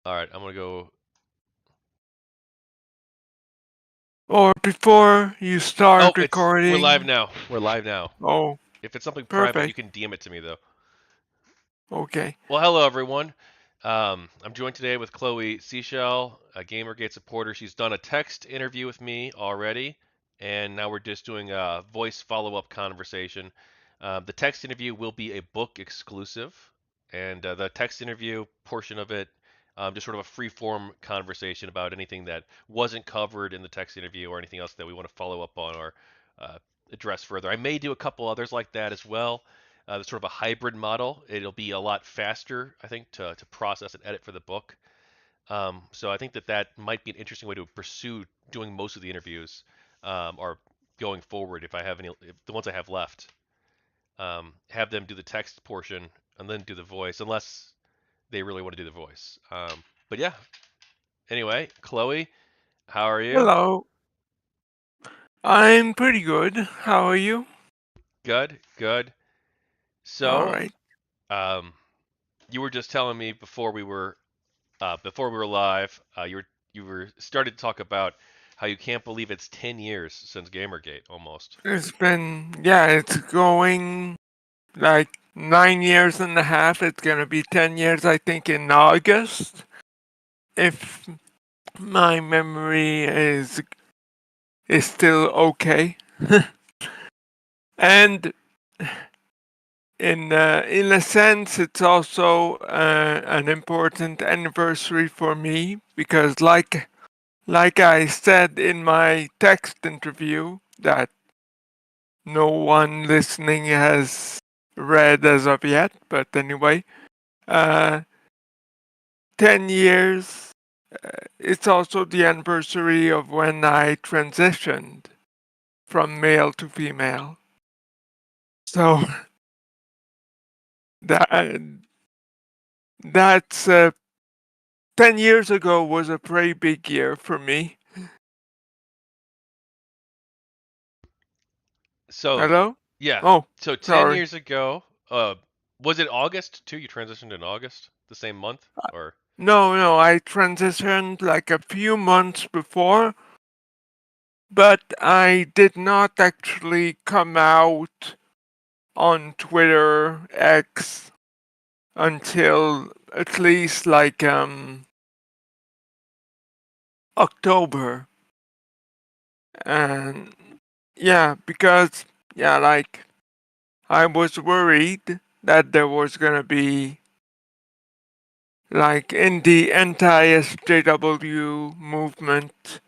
All right, I'm gonna go. Or before you start Oh, we're recording. live now. We're live now. Oh, If it's something private, you perfect. can DM it to me though. Okay. Well, hello everyone. I'm joined today with Chloe Seashell, a GamerGate supporter. She's done a text interview with me already, and now we're just doing a voice follow-up conversation. The text interview will be a book exclusive, and the text interview portion of it, just sort of a free-form conversation about anything that wasn't covered in the text interview or anything else that we want to follow up on or uh, address further. I may do a couple others like that as well. Sort of a hybrid model. It'll be a lot faster, I think, to process and edit for the book. So I think that might be an interesting way to pursue doing most of the interviews, or going forward if I have any, if the ones I have left. Have them do the text portion and then do the voice, unless they really want to do the voice. But yeah. Anyway, Chloe, how are you? Hello. I'm pretty good. How are you? Good, good. All So, right. um, you were just telling me before we were live, you were started to talk about how you can't believe it's 10 years since GamerGate almost. It's going like 9 years and a half. It's gonna be 10 years, I think, in August. If my memory is still okay. And in a sense, it's also an important anniversary for me because, like I said in my text interview that no one listening has read as of yet, but anyway, uh, 10 years. It's also the anniversary of when I transitioned from male to female. So that that's 10 years ago was a pretty big year for me. So, Hello? yeah. Oh, So 10 sorry. years ago, was it August too? You transitioned in August, the same month, or No, I transitioned like a few months before, but I did not actually come out on Twitter X until at least like October. And yeah, because like I was worried that there was gonna be like in the anti-SJW movement,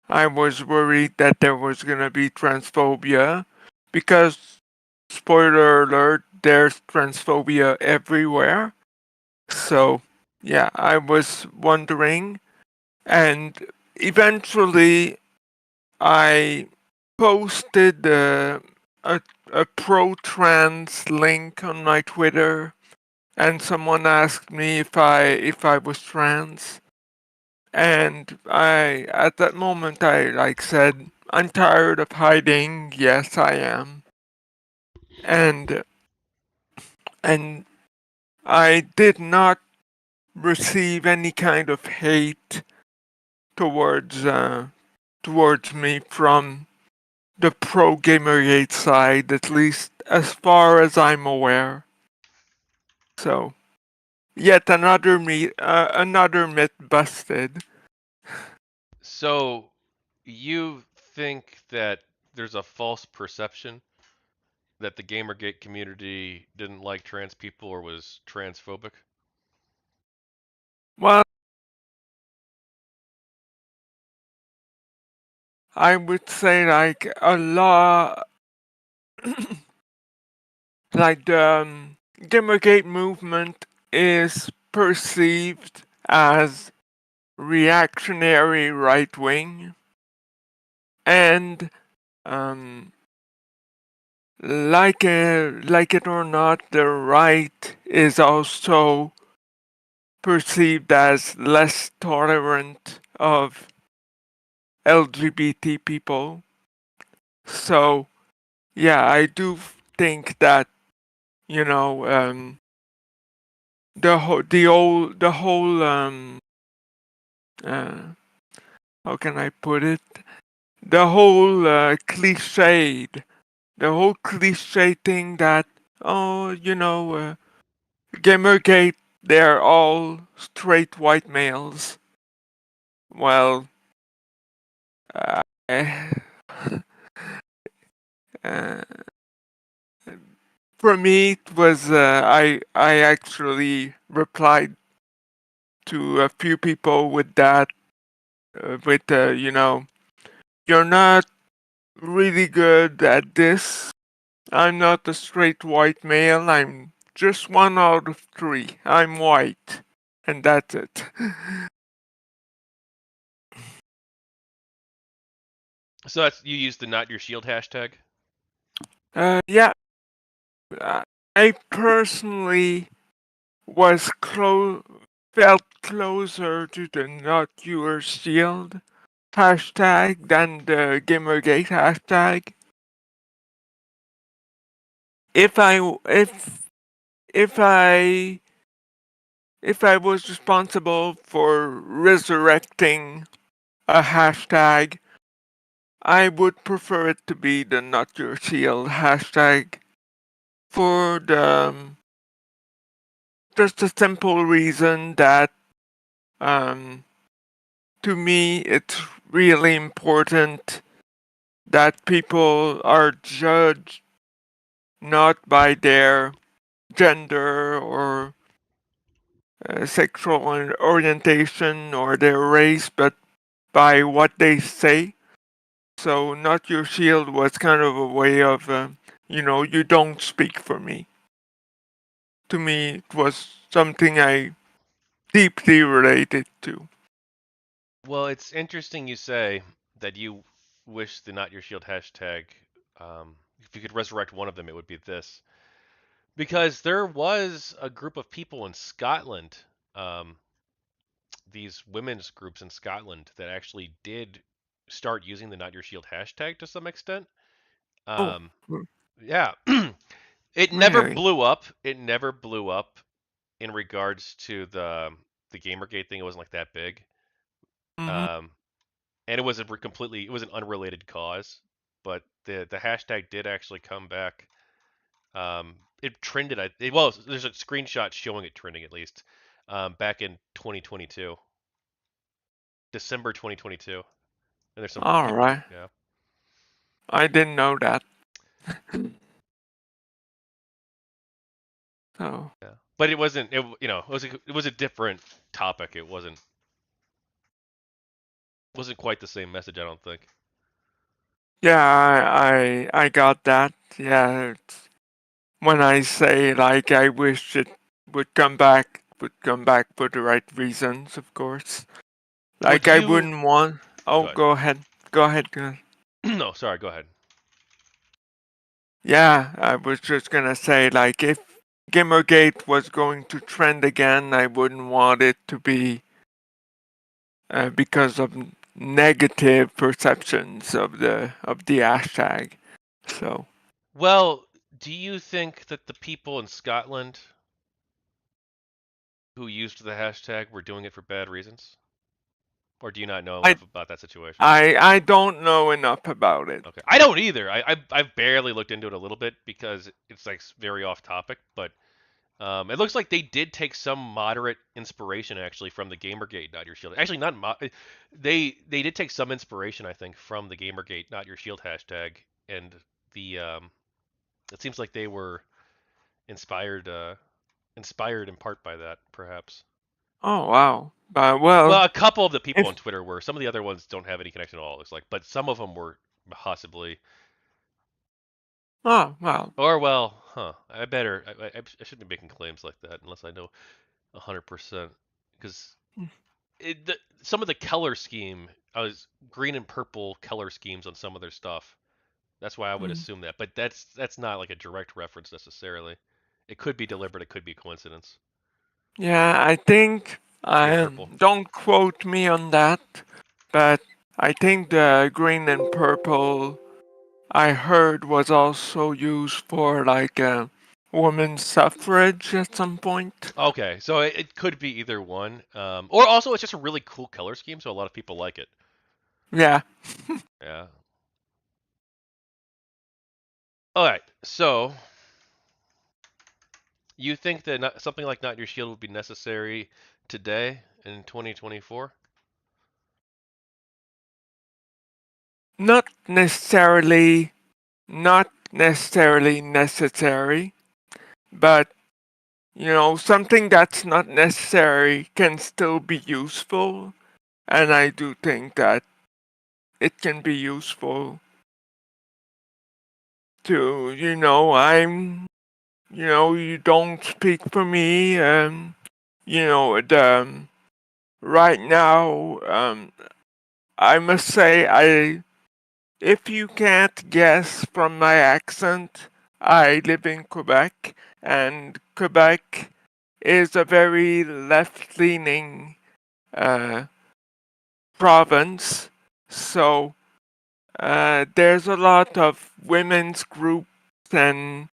I was worried that there was gonna be transphobia because spoiler alert, there's transphobia everywhere. So yeah, I was wondering, and eventually I posted a pro-trans link on my Twitter, and someone asked me if I was trans, and I at that moment I like said I'm tired of hiding. Yes, I am, and and I did not receive any kind of hate towards towards me from the pro GamerGate side, at least as far as I'm aware. So, yet another myth busted. so you think that there's a false perception that the GamerGate community didn't like trans people or was transphobic? Well, I would say like a lot, like the GamerGate movement is perceived as reactionary right wing, and um, like it or not, the right is also perceived as less tolerant of LGBT people. So yeah, I do think that you know the whole uh, how can I put it? The whole cliche thing that, oh, GamerGate, they're all straight white males. Well, uh, uh, for me, it was I actually replied to a few people with that, you're not really good at this. I'm not a straight white male. I'm just one out of three. I'm white, and that's it. So that's you use the not your shield hashtag. Yeah, uh, I personally was felt closer to the not your shield hashtag than the GamerGate hashtag. If I if I if I was responsible for resurrecting a hashtag, I would prefer it to be the not your shield hashtag for just the simple reason that um, to me it's really important that people are judged not by their gender or sexual orientation or their race, but by what they say. So, not your shield was kind of a way of, you don't speak for me. To me, it was something I deeply related to. Well, it's interesting you say that you wish the not your shield hashtag. If you could resurrect one of them, it would be this. Because there was a group of people in Scotland, um, these women's groups in Scotland, that actually did start using the not your shield hashtag to some extent. Oh, Um, yeah, it never really? blew up. It never blew up in regards to the GamerGate thing. It wasn't like that big. Hmm. Um, and it was an unrelated cause, but the hashtag did actually come back. It trended. Well, there's a screenshot showing it trending at least, back in 2022, December 2022, and there's some All people. right. Yeah, I didn't know that. So, yeah, but it wasn't. It was a different topic. It wasn't quite the same message. I don't think. yeah, I got that. Yeah, when I say like I wish it would come back for the right reasons, of course. Would Like I you? wouldn't want. Oh, Go ahead. go ahead. Go ahead. Go ahead. No, sorry. Go ahead. Yeah, I was just gonna say like if Gamergate was going to trend again, I wouldn't want it to be because of negative perceptions of the hashtag. So Well, do you think that the people in Scotland who used the hashtag were doing it for bad reasons? Or do you not know I enough about that situation? I don't know enough about it. Okay, I don't either. I've barely looked into it a little bit because it's like very off topic, but it looks like they did take some moderate inspiration actually from the GamerGate Not Your Shield. Actually, not they did take some inspiration I think from the GamerGate Not Your Shield hashtag, and the it seems like they were inspired inspired in part by that perhaps. Oh wow. But well, Well, a couple of the people if on Twitter were. Some of the other ones don't have any connection at all. It looks like, but some of them were possibly. oh well. Or well, huh? I shouldn't be making claims like that unless I know 100%. Because some of the color scheme, I was green and purple color schemes on some of their stuff. That's why I would Mm. assume that. But that's not like a direct reference necessarily. It could be deliberate. It could be coincidence. Yeah, I think Green I purple. don't quote me on that, but I think the green and purple I heard was also used for like women's suffrage at some point. Okay, so it could be either one, or also it's just a really cool color scheme, so a lot of people like it. Yeah. Yeah. All right. So you think that something like Not Your Shield would be necessary today in 2024? Not necessarily, not necessarily necessary, but something that's not necessary can still be useful, and I do think that it can be useful to, you don't speak for me, right now, I must say, if you can't guess from my accent, I live in Quebec, and Quebec is a very left-leaning uh, province. So there's a lot of women's groups and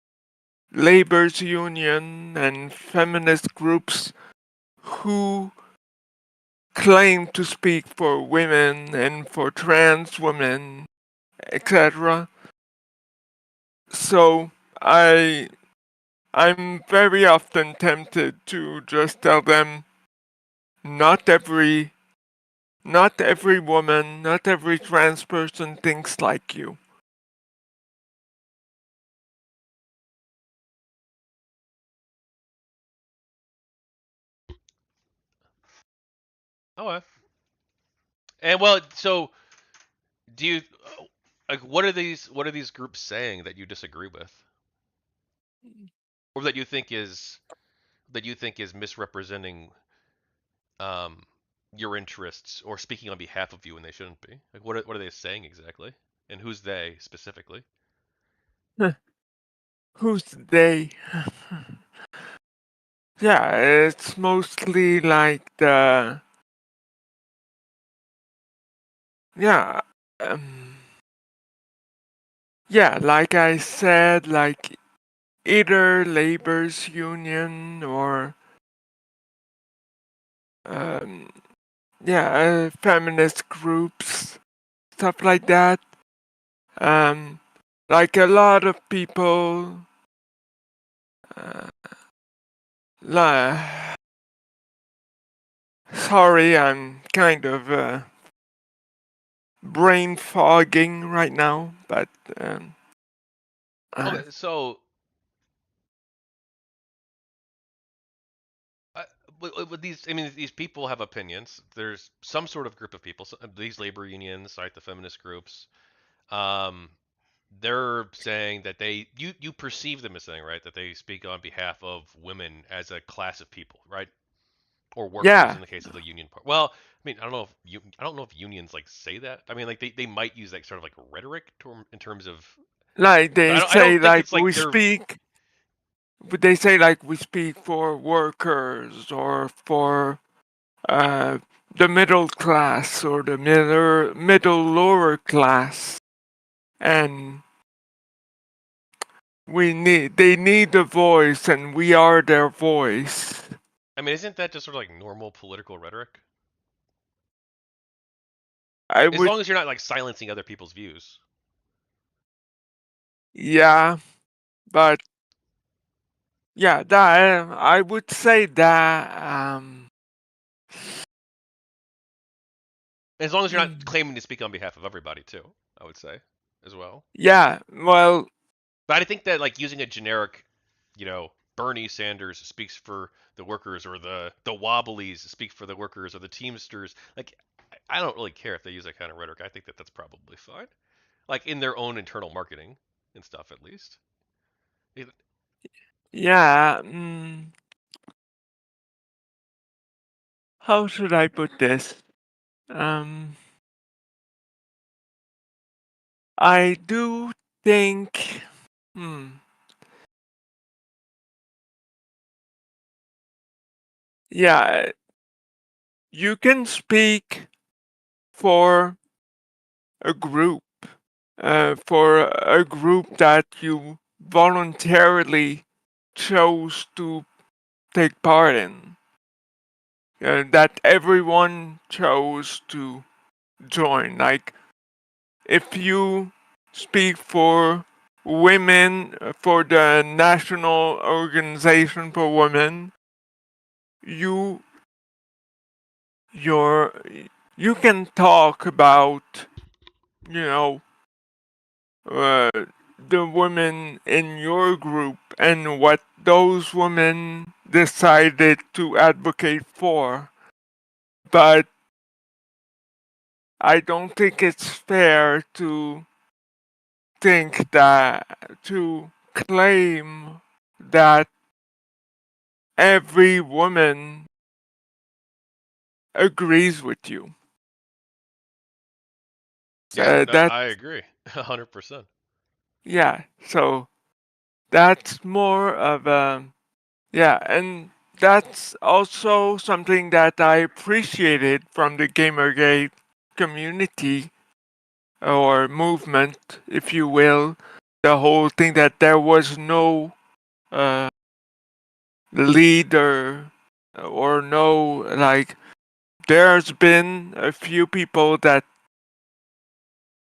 labor's union and feminist groups who claim to speak for women and for trans women, etc. So I I'm very often tempted to just tell them not every not every woman, not every trans person thinks like you. Okay. And well, so do you like what are these groups saying that you disagree with, or that you think is misrepresenting um your interests or speaking on behalf of you when they shouldn't be? Like what are they saying exactly? And who's they specifically? Who's they? Yeah, it's mostly like the yeah, um, yeah, like I said, like either labor's union or um, yeah, feminist groups, stuff like that. Um, like a lot of people, uh, la- sorry, I'm kind of brain fogging right now, but uh, Okay, so I, with these, I mean, these people have opinions. There's some sort of group of people. So these labor unions, right? The feminist groups. Um, they're saying that you perceive them as saying, right, that they speak on behalf of women as a class of people, right? Or workers yeah, in the case of the union part. Well, I mean, I don't know if unions like say that. I mean, like they might use like sort of like rhetoric in terms of, like but they I don't say, think like it's like they're. they say like we speak for workers or for uh, the middle class or the middle lower class, and they need a voice, and we are their voice. I mean, isn't that just sort of like normal political rhetoric? I As would, long as you're not like silencing other people's views. yeah, but yeah, that I would say that. As long as you're not mm, claiming to speak on behalf of everybody too, I would say as well. yeah, well, But I think that like using a generic, Bernie Sanders speaks for the workers, or the Wobblies speak for the workers, or the Teamsters. Like, I don't really care if they use that kind of rhetoric. I think that that's probably fine. Like in their own internal marketing and stuff, at least. yeah. How should I put this? Um, I do think. Hmm. Yeah, you can speak for a group, for a group that you voluntarily chose to take part in, that everyone chose to join. Like, if you speak for women, for the National Organization for Women, you you're you can talk about, you know, uh, the women in your group and what those women decided to advocate for. But I don't think it's fair to think that, to claim that every woman agrees with you. Yeah, So no, that, I agree, 100%. yeah, so that's more of a, yeah, and that's also something that I appreciated from the Gamergate community or movement, if you will. The whole thing that there was no uh, leader or no, like, there's been a few people that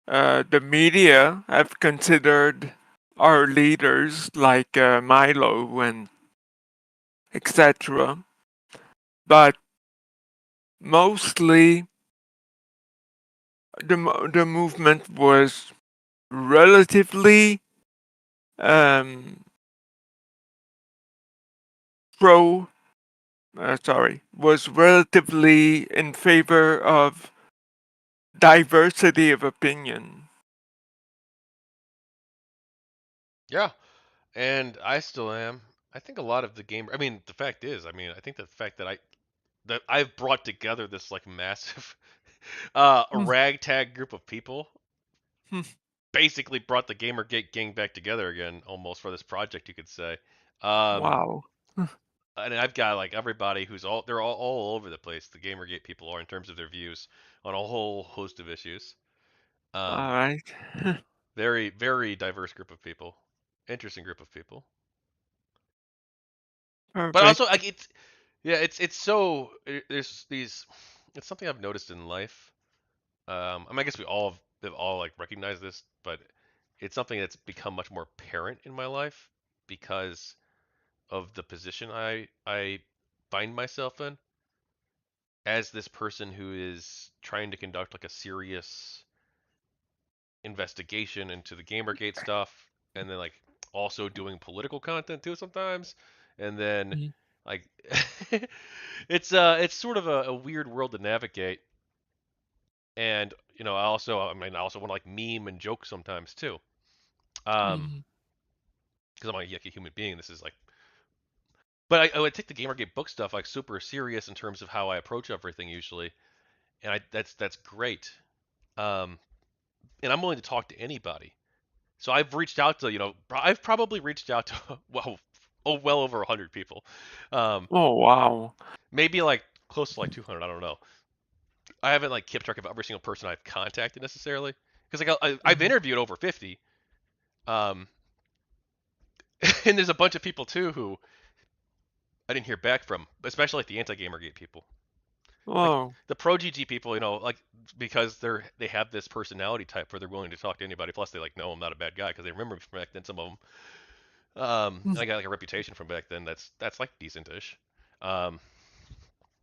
the media have considered our leaders, like Milo and etc. But mostly the movement was relatively um, pro. Was relatively in favor of diversity of opinion. Yeah, and I still am. I think a lot of the game. I mean, the fact is, I think the fact that I've brought together this like massive, Hmm, ragtag group of people, hmm, basically brought the GamerGate gang back together again, almost for this project, you could say. Um, wow. and I've got like everybody who's they're all over the place. The GamerGate people are in terms of their views on a whole host of issues. All Um, right. very diverse group of people, interesting group of people. But also Perfect. like yeah, it's so there's these. It's something I've noticed in life. I mean, I guess have all like recognized this, but it's something that's become much more apparent in my life because of the position I find myself in as this person who is trying to conduct like a serious investigation into the Gamergate stuff, and then like also doing political content too sometimes, and then Mhm. like it's sort of a weird world to navigate. And I also want to like meme and joke sometimes too. Mhm. Because I'm like a human being. This is like, but I would take the Gamergate book stuff like super serious in terms of how I approach everything usually, and that's great. Um, and I'm willing to talk to anybody. So I've reached out to I've probably reached out to well over 100 people, um, Oh wow. maybe like close to like 200. I don't know. I haven't like kept track of every single person I've contacted necessarily because like I've Mhm. interviewed over 50. Um, and there's a bunch of people too who I didn't hear back from, especially like the anti-Gamergate people. Like Oh. the pro GG people, like because they have this personality type where they're willing to talk to anybody. Plus, they like know I'm not a bad guy because they remember me from back then. Some of them, and I got like a reputation from back then. That's like decentish. Um,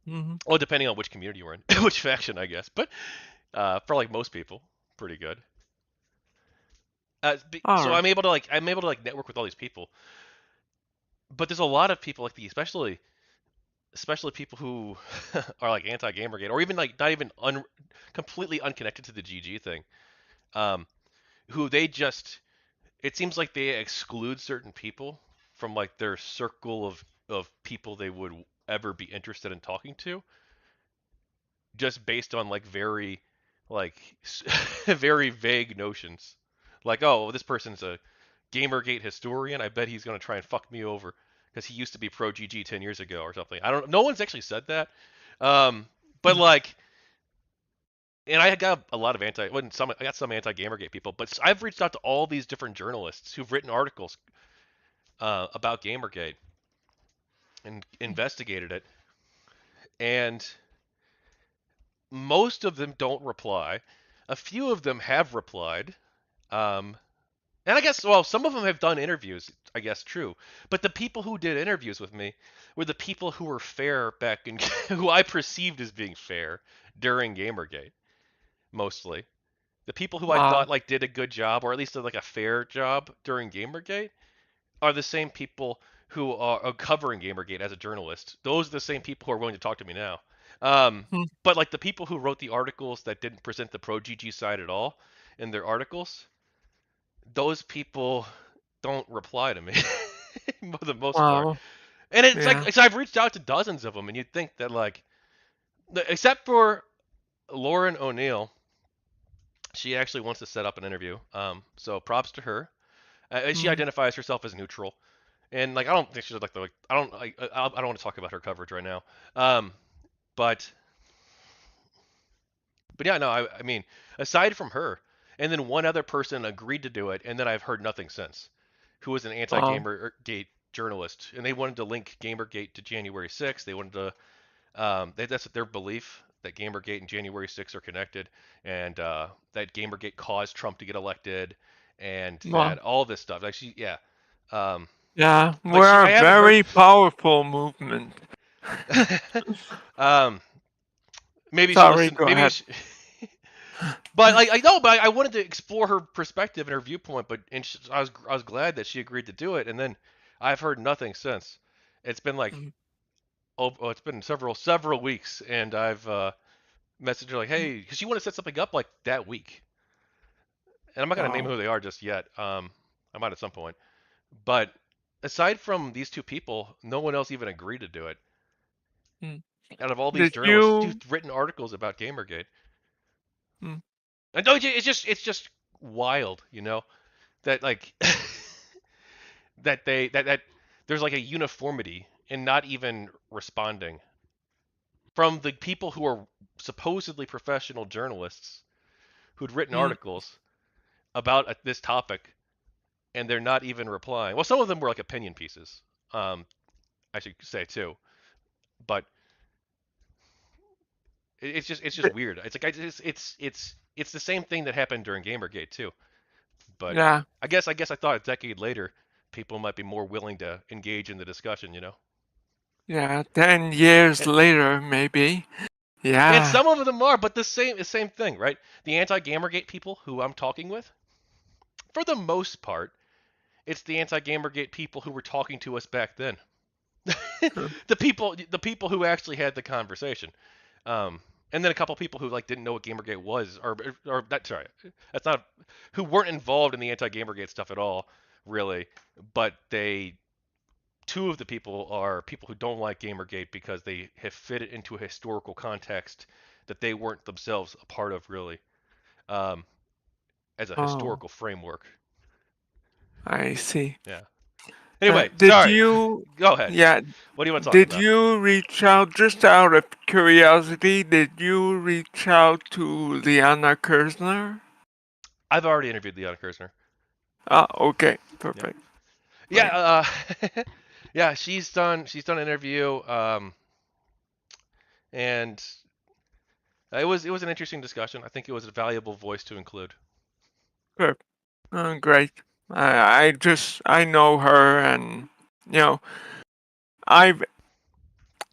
Mm-hmm. well, depending on which community you're in, which faction, I guess. But for like most people, pretty good. All So right. I'm able to like network with all these people. But there's a lot of people like especially people who are like anti-Gamergate or even like not even completely unconnected to the GG thing, um, who they just it seems like they exclude certain people from like their circle of people they would ever be interested in talking to, just based on like very like very vague notions, like oh this person's a Gamergate historian. I bet he's gonna try and fuck me over because he used to be pro GG 10 years ago or something. I don't. No one's actually said that. Um, but like, and I got a lot of I got some anti Gamergate people, but I've reached out to all these different journalists who've written articles about GamerGate and investigated it, and most of them don't reply. A few of them have replied. Um, and I guess, well, some of them have done interviews, I guess, true. But the people who did interviews with me were the people who were fair back in, who I perceived as being fair during Gamergate, mostly. The people who I thought Wow. like did a good job, or at least did like a fair job during Gamergate, are the same people who are covering Gamergate as a journalist. Those are the same people who are willing to talk to me now. Hmm. But like the people who wrote the articles that didn't present the pro GG side at all in their articles, those people don't reply to me for the most part. Wow. And it's Yeah. like so I've reached out to dozens of them, and you'd think that like, except for Lauren O'Neill, she actually wants to set up an interview. So props to her. She Hmm. identifies herself as neutral, and like I don't think she's like the like I don't want to talk about her coverage right now. Um, but yeah, no, I mean, aside from her, and then one other person agreed to do it, and then I've heard nothing since, who was an Wow. anti-Gamergate journalist, and they wanted to link Gamergate to January 6th. They wanted to, that's their belief that Gamergate and January 6th are connected, and that Gamergate caused Trump to get elected, and that Wow. all this stuff. Like yeah, um, Yeah. but We're I a haven't heard. very powerful movement. um, maybe she Sorry, listened. go Maybe ahead. she, but like I know, but I wanted to explore her perspective and her viewpoint. But I was glad that she agreed to do it. And then I've heard nothing since. It's been like Mm, it's been several weeks, and I've messaged her like, mm. hey, because she wanted to set something up like that week, and I'm not gonna name Wow. who they are just yet. I might at some point. But aside from these two people, no one else even agreed to do it. Mm. Out of all these Did journalists who've you? written articles about GamerGate, Mm. and no, it's just wild, that like that there's like a uniformity in not even responding from the people who are supposedly professional journalists who'd written Mm. articles about this topic, and they're not even replying. Well, some of them were like opinion pieces, I should say too, but it's just Th- weird. It's like it's the same thing that happened during Gamergate too. But Yeah. I guess I thought a decade later people might be more willing to engage in the discussion. Yeah. 10 years And, later, maybe. and Yeah. some of them are, but the same thing, right? The anti-Gamergate people who I'm talking with, for the most part, it's the anti-Gamergate people who were talking to us back then. The people who actually had the conversation. And then a couple people who like didn't know what Gamergate was, or that sorry, that's not who weren't involved in the anti-Gamergate stuff at all, really. But two of the people are people who don't like Gamergate because they have fit it into a historical context that they weren't themselves a part of, really, um, as a Oh, historical framework. I see. Yeah. Anyway, Did sorry. you? Go ahead. Yeah. What do you want to talk Did about? you reach out, just out of curiosity, did you reach out to Liana Kersner? I've already interviewed Leon Kersner. Ah, okay, Yeah. perfect. Yeah. Right. Yeah. She's done an interview. And it was an interesting discussion. I think it was a valuable voice to include. Perfect. Great. I know her, and you know, I've,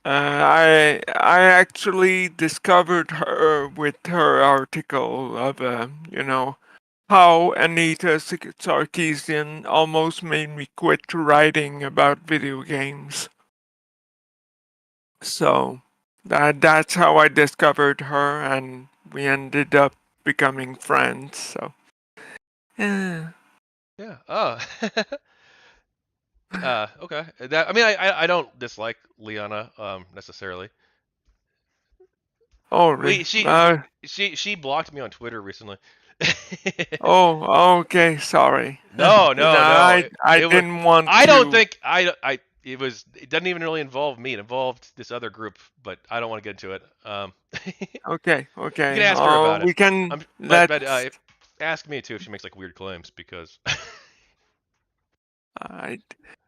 I actually discovered her with her article of, how Anita Sarkeesian almost made me quit writing about video games. So that's how I discovered her, and we ended up becoming friends. So yeah. Yeah. Oh. Okay. I mean, I don't dislike Liana necessarily. Oh, We really? she blocked me on Twitter recently. Oh, okay. Sorry. No, No, no, no. I It was. didn't want I don't to. think I. It was. It doesn't even really involve me. It involved this other group, but I don't want to get into it. Okay, You can okay. ask her about it. We can But let's. ask me too if she makes like weird claims because I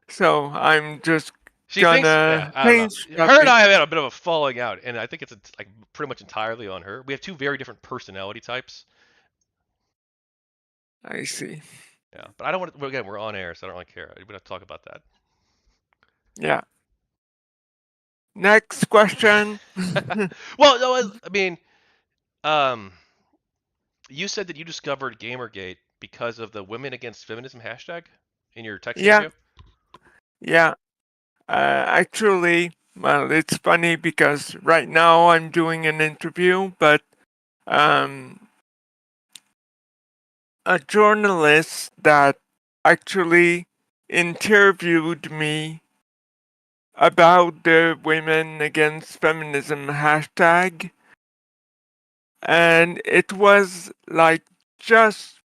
So I'm just She thinks, yeah, gonna I don't know. change Her and topic. I have had a bit of a falling out, and I think it's like pretty much entirely on her. We have two very different personality types. I see. Yeah, but I don't want to. Well, again, we're on air, so I don't really care. We don't have to talk about Yeah. Next question. that. Well, no, I mean, um, you said that you discovered GamerGate because of the Women Against Feminism hashtag in your text Yeah, interview. yeah. Actually, well, it's funny because right now I'm doing an interview, but um, a journalist that actually interviewed me about the Women Against Feminism hashtag, and it was like just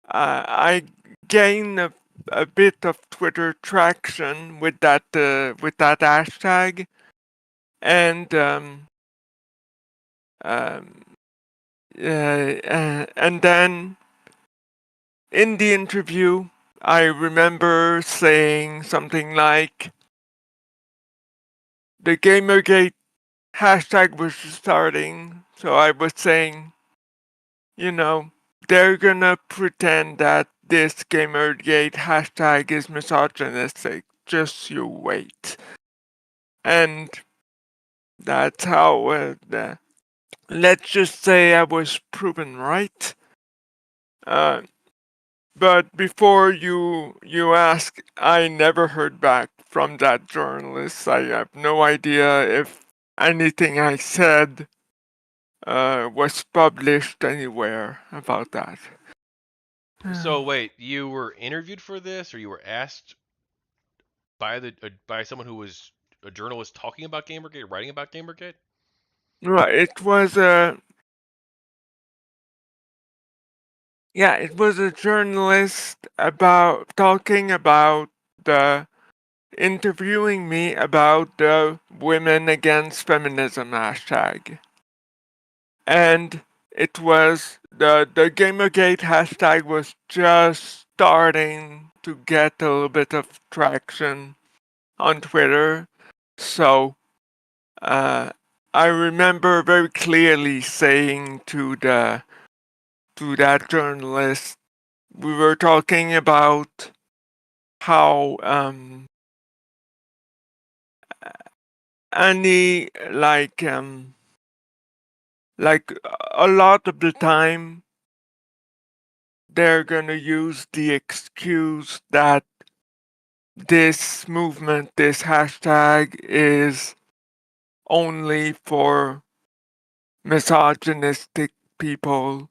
I gained a bit of Twitter traction with that hashtag, and um, and then in the interview, I remember saying something like the GamerGate hashtag was starting, so I was saying, you know, they're gonna pretend that this GamerGate hashtag is misogynistic. Just you wait. And that's how, let's just say I was proven right. Uh, but before you ask, I never heard back from that journalist. I have no idea if anything I said was published anywhere about that. So wait, you were interviewed for this, or you were asked by the by someone who was a journalist talking about GamerGate, writing about GamerGate? Right, it was a yeah, it was a journalist about talking about the interviewing me about the Women Against Feminism hashtag. And it was the Gamergate hashtag was just starting to get a little bit of traction on Twitter. So uh, I remember very clearly saying to that journalist, we were talking about how any like a lot of the time they're gonna use the excuse that this movement, this hashtag is only for misogynistic people.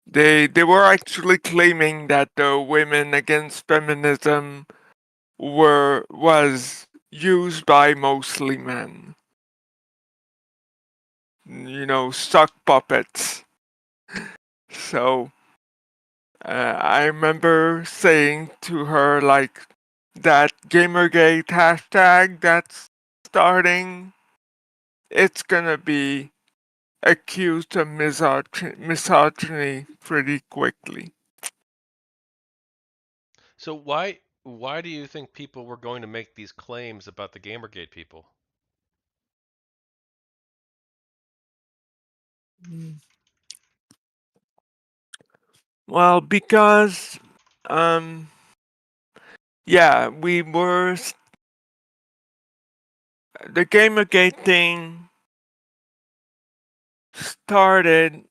They were actually claiming that the Women Against Feminism was used by mostly men. You know, sock puppets. So I remember saying to her like that Gamergate hashtag that's starting, it's gonna be accused of misogyny pretty quickly. So why do you think people were going to make these claims about the GamerGate people? Well, because um yeah, we were the Gamergate thing started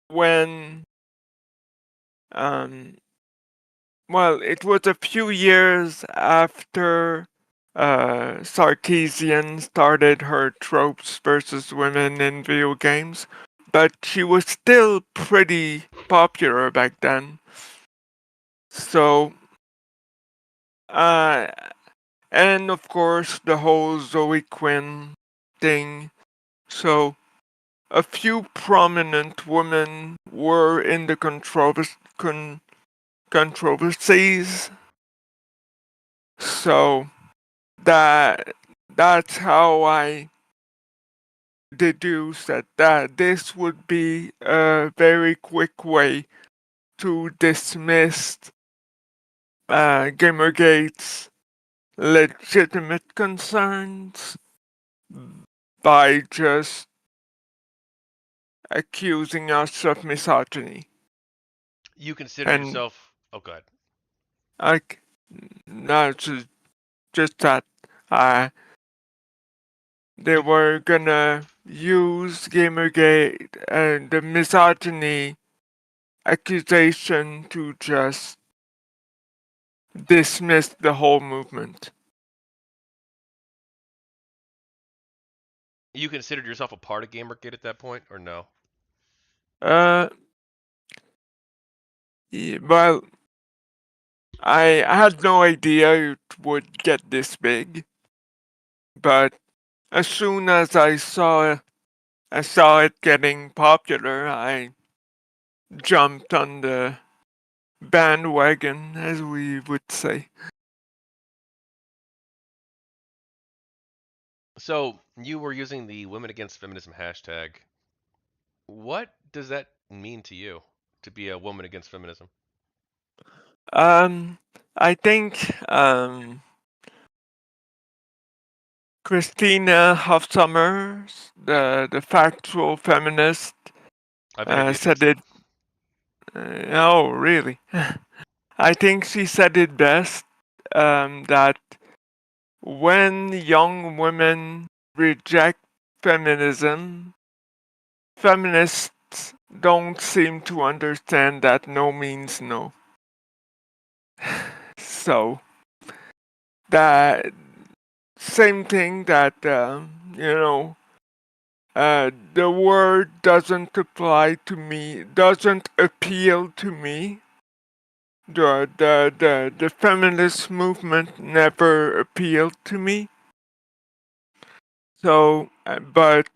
when um well, it was a few years after Sarkeesian started her tropes versus women in video games, but she was still pretty popular back then. So, uh, and of course, the whole Zoe Quinn thing. So, a few prominent women were in the controversies. So, that that's how I deduce that this would be a very quick way to dismiss GamerGate's legitimate concerns by just accusing us of misogyny. You considered And yourself. Oh, God. like, no, just that uh, they You were gonna use Gamergate and the misogyny accusation to just dismiss the whole movement. you considered yourself a part of GamerGate at that point, or no? Uh, well, I had no idea it would get this big, but as soon as I saw it getting popular, I jumped on the bandwagon, as we would say. So you were using the Women Against Feminism hashtag. What does that mean to you to be a woman against feminism? Um, I think Christina Hofsummers, the factual feminist, I've interviewed her said too. it. Oh, really? I think she said it best. That when young women reject feminism, feminists don't seem to understand that no means no. So that same thing that you know the word doesn't apply to me, doesn't appeal to me. The feminist movement never appealed to me. So, but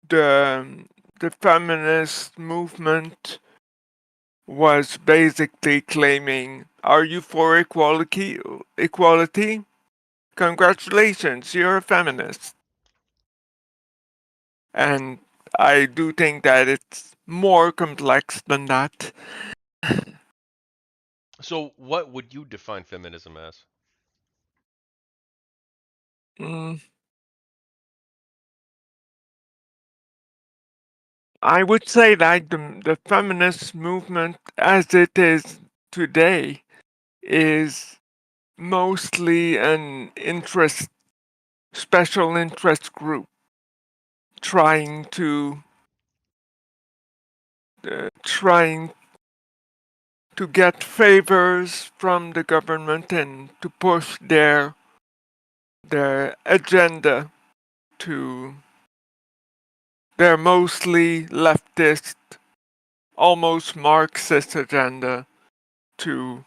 the the feminist movement was basically claiming, "Are you for equality? Equality? Congratulations, you're a feminist." And I do think that it's more complex than that. So what would you define feminism as? Mm, I would say that the feminist movement as it is today is mostly an special interest group trying trying to get favors from the government and to push their agenda to their mostly leftist, almost Marxist agenda to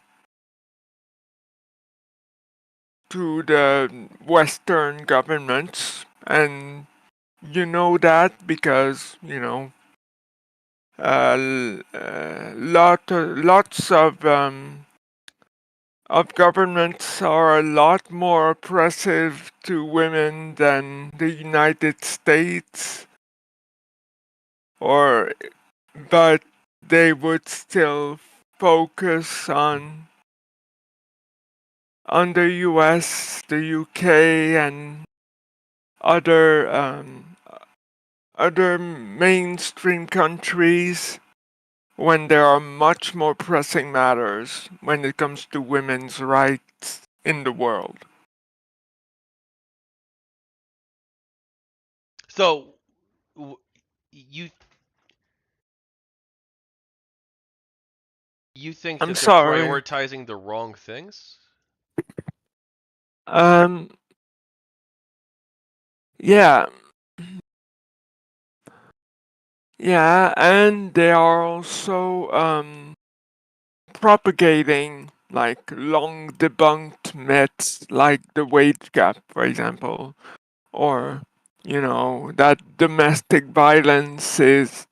the Western governments. And you know that because, lots of governments are a lot more oppressive to women than the United States, or but they would still focus on the US, the UK, and other other mainstream countries when there are much more pressing matters when it comes to women's rights in the world. So w- you you think I'm that they're sorry. prioritizing the wrong things? Um, yeah, yeah, and they are also propagating like long debunked myths like the wage gap, for example, or that domestic violence is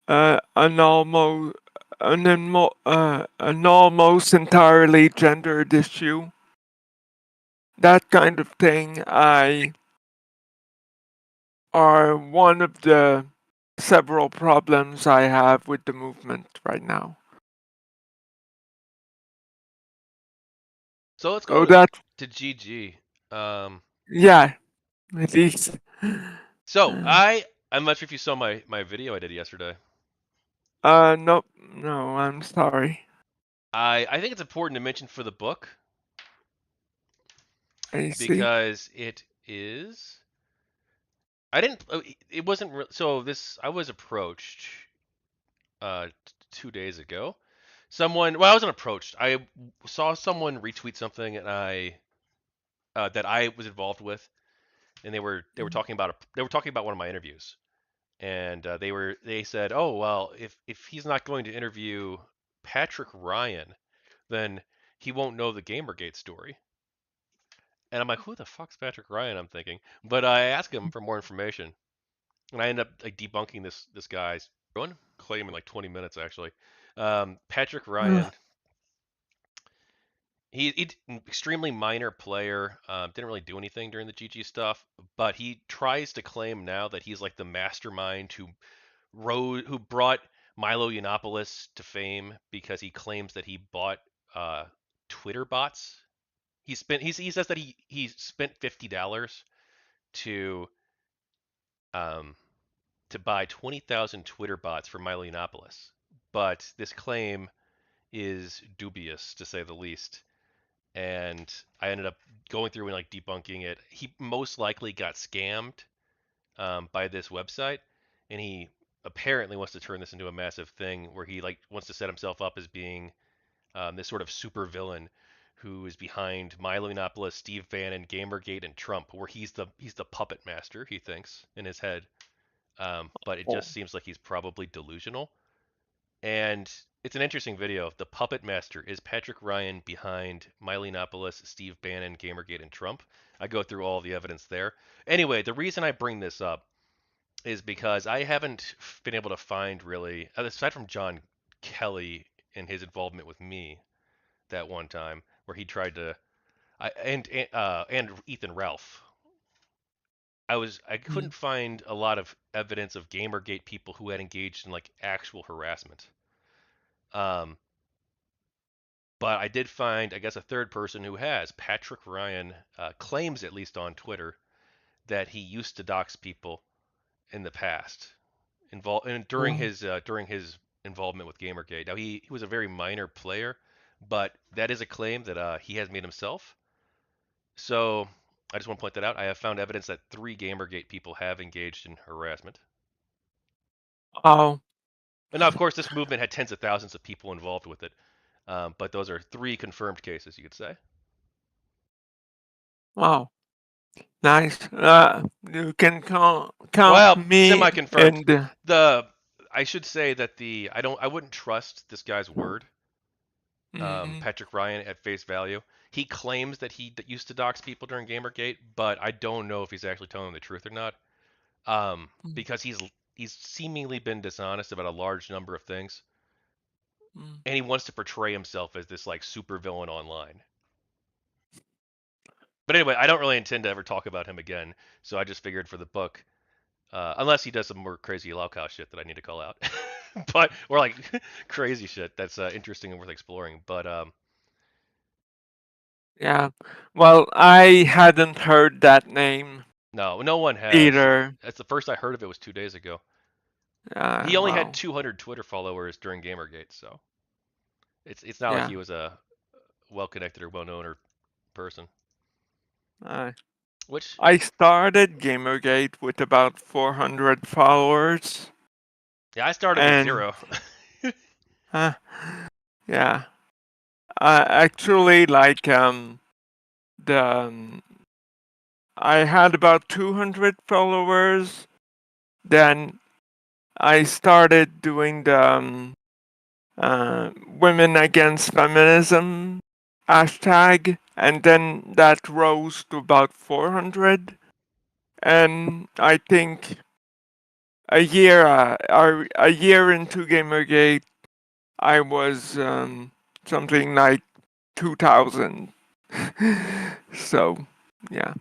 an almost an almost entirely gendered issue. That kind of thing I are one of the several problems I have with the movement right now. So let's So go that, to GG. Um, yeah, at least. so I'm not sure if you saw my video I did yesterday. No, no, I'm sorry. I think it's important to mention for the book I see. because it is. I didn't. It wasn't. So this I was approached 2 days ago. Someone. Well, I wasn't approached. I saw someone retweet something and I that I was involved with, and they were Mm. talking about they were talking about one of my interviews, and they said, oh well, if he's not going to interview Patrick Ryan, then he won't know the GamerGate story. And I'm like, who the fuck's Patrick Ryan? I'm thinking, but I asked him for more information, and I end up like debunking this guy's one claim in like 20 minutes actually. Patrick Ryan, he's an extremely minor player. Didn't really do anything during the GG stuff, but he tries to claim now that he's like the mastermind who brought Milo Yiannopoulos to fame because he claims that he bought uh, Twitter bots. He says that he spent $50 to um, to buy 20,000 Twitter bots for Milo Yiannopoulos, but this claim is dubious to say the least. And I ended up going through and like debunking it. He most likely got scammed by this website, and he apparently wants to turn this into a massive thing where he like wants to set himself up as being this sort of super villain who is behind Milo Yiannopoulos, Steve Bannon, GamerGate, and Trump, where he's the puppet master. He thinks in his head, but it Oh, just seems like he's probably delusional. And it's an interesting video. The puppet master is Patrick Ryan behind Milo Yiannopoulos, Steve Bannon, GamerGate, and Trump. I go through all the evidence there. Anyway, the reason I bring this up is because I haven't been able to find really, aside from John Kelly and his involvement with me that one time where he tried to, and Ethan Ralph. I mm, couldn't find a lot of evidence of GamerGate people who had engaged in like actual harassment. Um, but I did find, I guess, a third person who has. Patrick Ryan claims, at least on Twitter, that he used to dox people in the past. And oh, during his involvement with GamerGate. Now he was a very minor player, but that is a claim that he has made himself. So I just want to point that out. I have found evidence that 3 GamerGate people have engaged in harassment. oh, And now, of course, this movement had tens of thousands of people involved with it, but those are 3 confirmed cases, you could say. wow, nice. You can count Well, me semi-confirmed. in the. The I should say that I wouldn't trust this guy's word, Mm, Patrick Ryan, at face value. He claims that he used to dox people during GamerGate, but I don't know if he's actually telling the truth or not. mm, Because he's seemingly been dishonest about a large number of things, mm. and he wants to portray himself as this like super villain online. But anyway, I don't really intend to ever talk about him again, so I just figured for the book, unless he does some more crazy Laucow shit that I need to call out, but or like crazy shit that's interesting and worth exploring. But Yeah. Well, I hadn't heard that name no, no one has. either. That's the first I heard of it was 2 days ago. He only had Wow. 200 Twitter followers during GamerGate, so it's not like Yeah. he was a well-connected or well-known or person. Uh, Which, I started GamerGate with about 400 followers, yeah, I started with and 0. uh, yeah, actually, like the I had about 200 followers. Then I started doing the women against feminism hashtag, and then that rose to about 400. And I think a year into GamerGate, I was something like 2,000. So, yeah,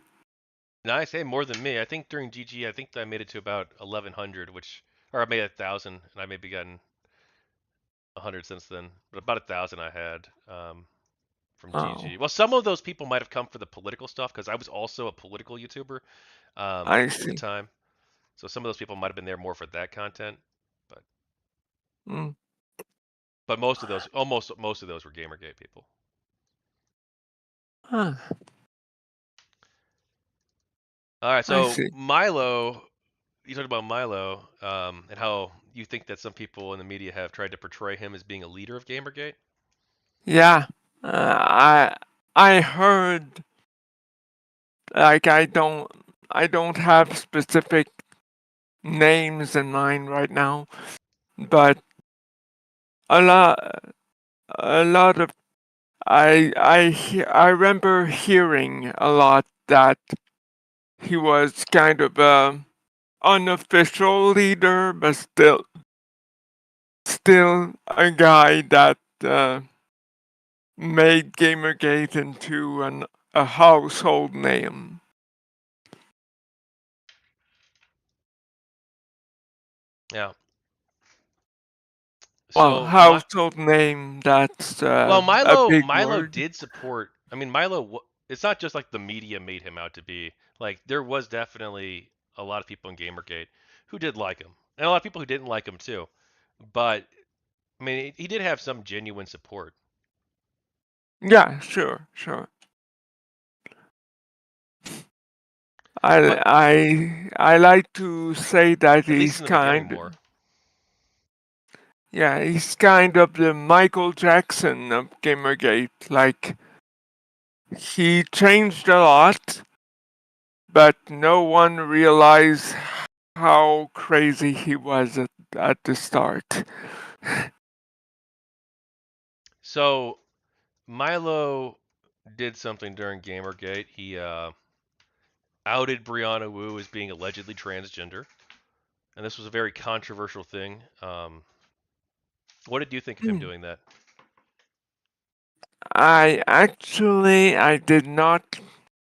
nice, hey, more than me. I think during GG, I think I made it to about 1,100, or I made 1,000, and I maybe gotten 100 since then, but about 1,000 I had. from Oh, GG. Well, some of those people might have come for the political stuff because I was also a political YouTuber I at the see. time. So some of those people might have been there more for that content, but Mm. most of those, almost most of those were GamerGate people. Huh, All right, I so see. Milo, you talked about Milo and how you think that some people in the media have tried to portray him as being a leader of GamerGate. Yeah, I heard, like, I don't have specific names in mind right now, but a lot a lot of I remember hearing a lot that he was kind of a unofficial leader, but still a guy that made Gamergate into a household name. Yeah. Well, So my household name, that's well, a Milo big Milo word. did support. I mean, it's not just like the media made him out to be. Like there was definitely a lot of people in GamerGate who did like him, and a lot of people who didn't like him too. But I mean, he did have some genuine support, Yeah, sure, sure. I but I like to say that at least in the beginning more. he's kind of the Michael Jackson of Gamergate. Like, he changed a lot, but no one realized how crazy he was at the start. So Milo did something during GamerGate. He outed Brianna Wu as being allegedly transgender, and this was a very controversial thing. What did you think of him Hmm. doing that? I did not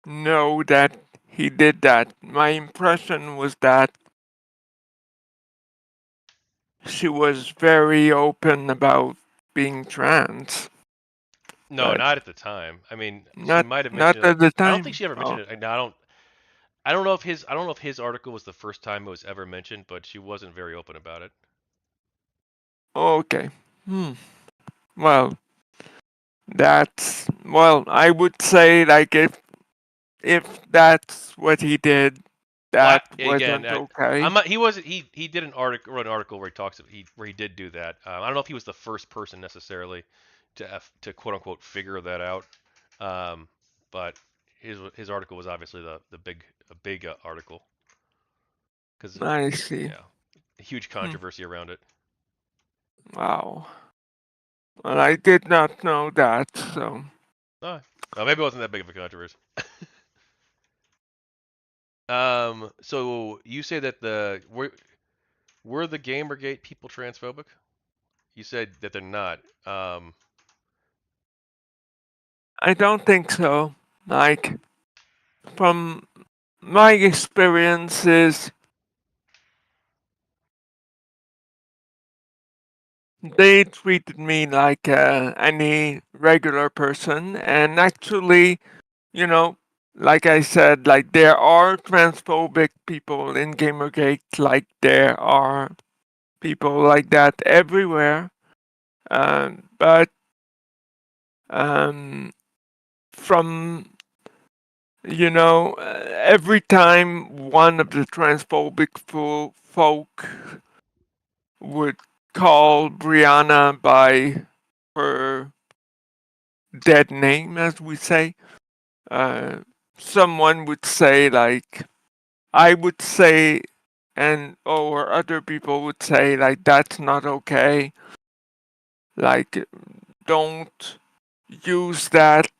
know that he did that. My impression was that she was very open about being trans, No, but not at the time. I mean, she not might have not mentioned it. at the I don't think time. she ever mentioned Oh, it. I don't. I don't know if his article was the first time it was ever mentioned, but she wasn't very open about it. okay. Hmm. Well, I would say, like, if that's what he did, Well, that again, wasn't okay. I'm not, he was he did wrote an article where he talks where he did do that. I don't know if he was the first person necessarily to quote unquote figure that out, um, but his article was obviously the big a big article because I see. yeah, huge Hmm. controversy around it. Wow. Well, I did not know that, so Oh, well, maybe it wasn't that big of a controversy. So you say that were the Gamergate people transphobic? You said that they're not. I don't think so. Like, from my experiences, they treated me like any regular person, and actually, you know, like I said, like, there are transphobic people in Gamergate, like there are people like that everywhere. But um, from every time one of the transphobic folk would call Brianna by her dead name, as we say, uh, someone would say, like, I would say, or other people would say, like, that's not okay. Like, don't use that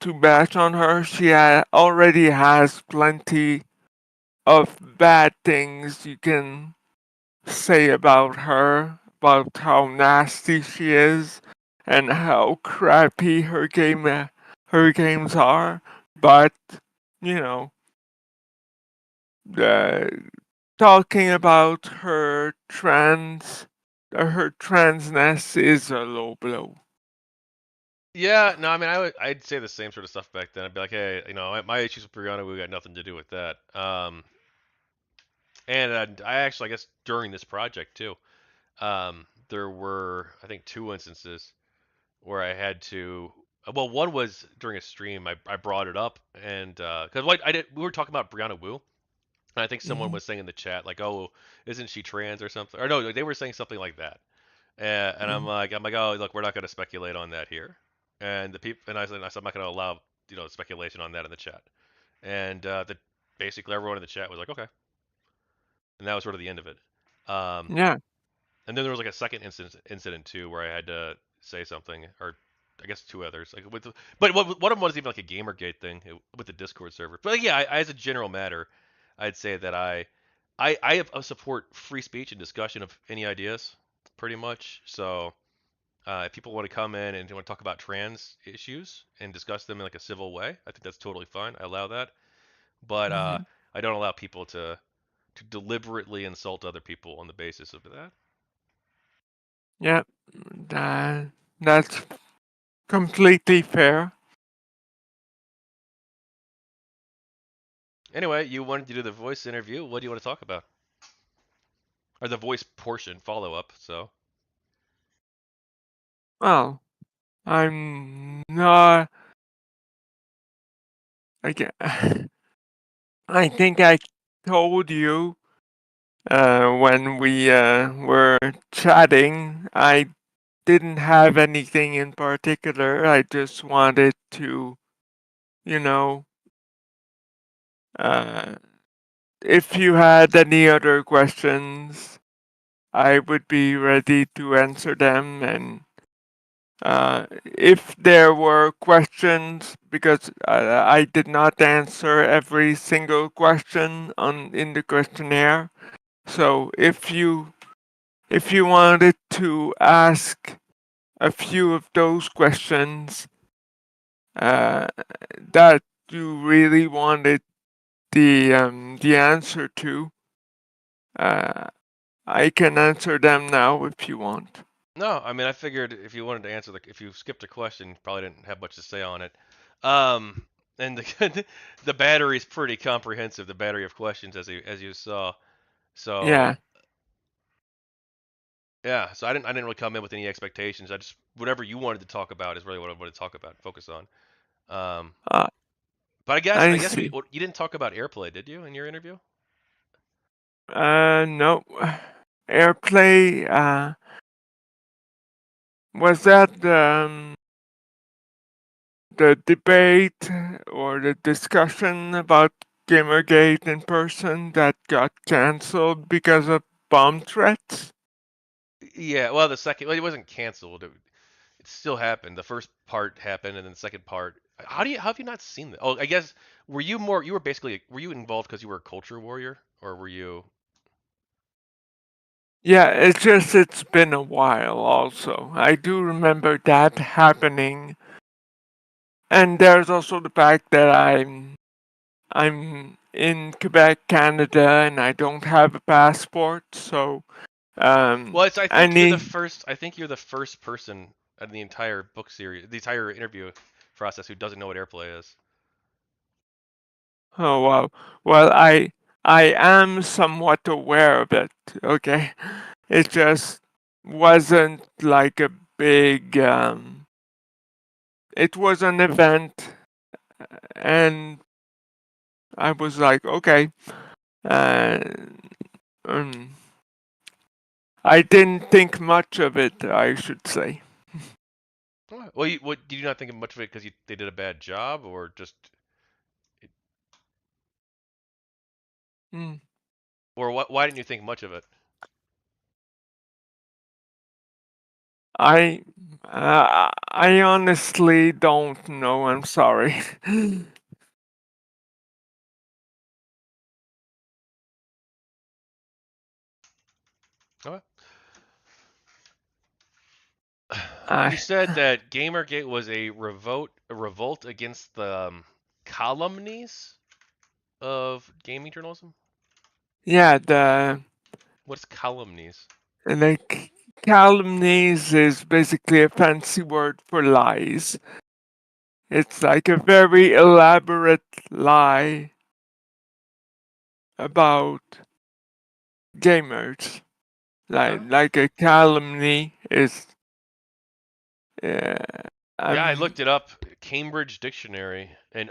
to bash on her. She already has plenty of bad things you can say about her, about how nasty she is, and how crappy her games are. But you know, the talking about her transness is a low blow. Yeah, no, I mean, I'd say the same sort of stuff back then. I'd be like, hey, my issues with Brianna, we got nothing to do with that. And I actually, I guess, during this project too, there were, I think, two instances where I had to. Well, one was during a stream. I brought it up, and because what I did, we were talking about Brianna Wu, and I think someone Hmm. was saying in the chat like, "Oh, isn't she trans or something?" Or no, they were saying something like that. And Hmm. I'm like, oh, look, we're not going to speculate on that here. And the people, and I said, I'm not going to allow, speculation on that in the chat. And basically everyone in the chat was like, okay, and that was sort of the end of it. Um, Yeah. and then there was like a second incident too where I had to say something, or I guess two others. Like but one of them was even like a GamerGate thing with the Discord server. But like, yeah, as a general matter, I'd say that I support free speech and discussion of any ideas, pretty much. So if people want to come in and want to talk about trans issues and discuss them in like a civil way, I think that's totally fine. I allow that, but Hmm. I don't allow people to deliberately insult other people on the basis of that. Yeah. That, that's completely fair. Anyway, you wanted to do the voice interview. What do you want to talk about? Or the voice portion follow up. So Well, I'm not. I, ge- I think I told you when we were chatting, I didn't have anything in particular. I just wanted to, you know, uh, if you had any other questions, I would be ready to answer them. And if there were questions, because I did not answer every single question on in the questionnaire, so if you wanted to ask a few of those questions uh, that you really wanted the answer to, uh, I can answer them now if you want. no, I mean I figured if you wanted to answer if you skipped a question, you probably didn't have much to say on it. And the battery is pretty comprehensive. The battery of questions as you saw. So Yeah. yeah, so I didn't really come in with any expectations. I just whatever you wanted to talk about is really what I wanted to talk about, focus on. Um, uh, but I I guess we see. you didn't talk about airplay, did you, in your interview? No. Airplay, was that the debate or the discussion about Gamergate in person that got cancelled because of bomb threats? Yeah, well, the second, well, it wasn't canceled. It still happened. The first part happened, and then the second part. How have you not seen that? Oh, I guess you were basically were you involved because you were a culture warrior, or were you? Yeah, it's been a while also. I do remember that happening. And there's also the fact that I'm in Quebec, Canada, and I don't have a passport, so Well, it's I think you're the any first. I think you're the first person in the entire book series, the entire interview process, who doesn't know what airplay is. oh wow. Well, I am somewhat aware of it, okay? It just wasn't like a big it was an event and I was like, okay. Uh, um, I didn't think much of it, I should say. Well, what did you not think of much of it because they did a bad job, or just, Hmm. or what? Why didn't you think much of it? I I honestly don't know. I'm sorry. Okay. You I said that GamerGate was a revolt against the calumnies of gaming journalism. yeah, the What's calumnies? like calumnies is basically a fancy word for lies. It's like a very elaborate lie about gamers. Okay. Like a calumny is. Uh, Yeah, I um. looked it up. Cambridge Dictionary. An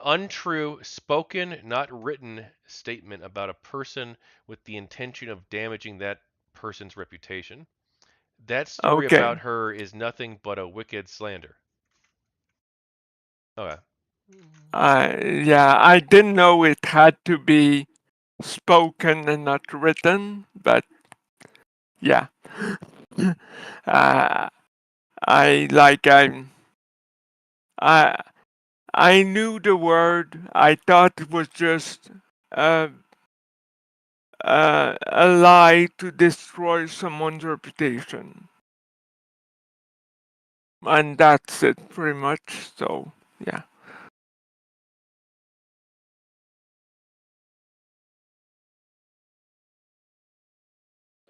untrue spoken, not written statement about a person with the intention of damaging that person's reputation. That story Okay. about her is nothing but a wicked slander. Okay. Yeah, I didn't know it had to be spoken and not written, but yeah. uh, I like I I knew the word. I thought it was just uh, a lie to destroy someone's reputation, and that's it pretty much. So yeah.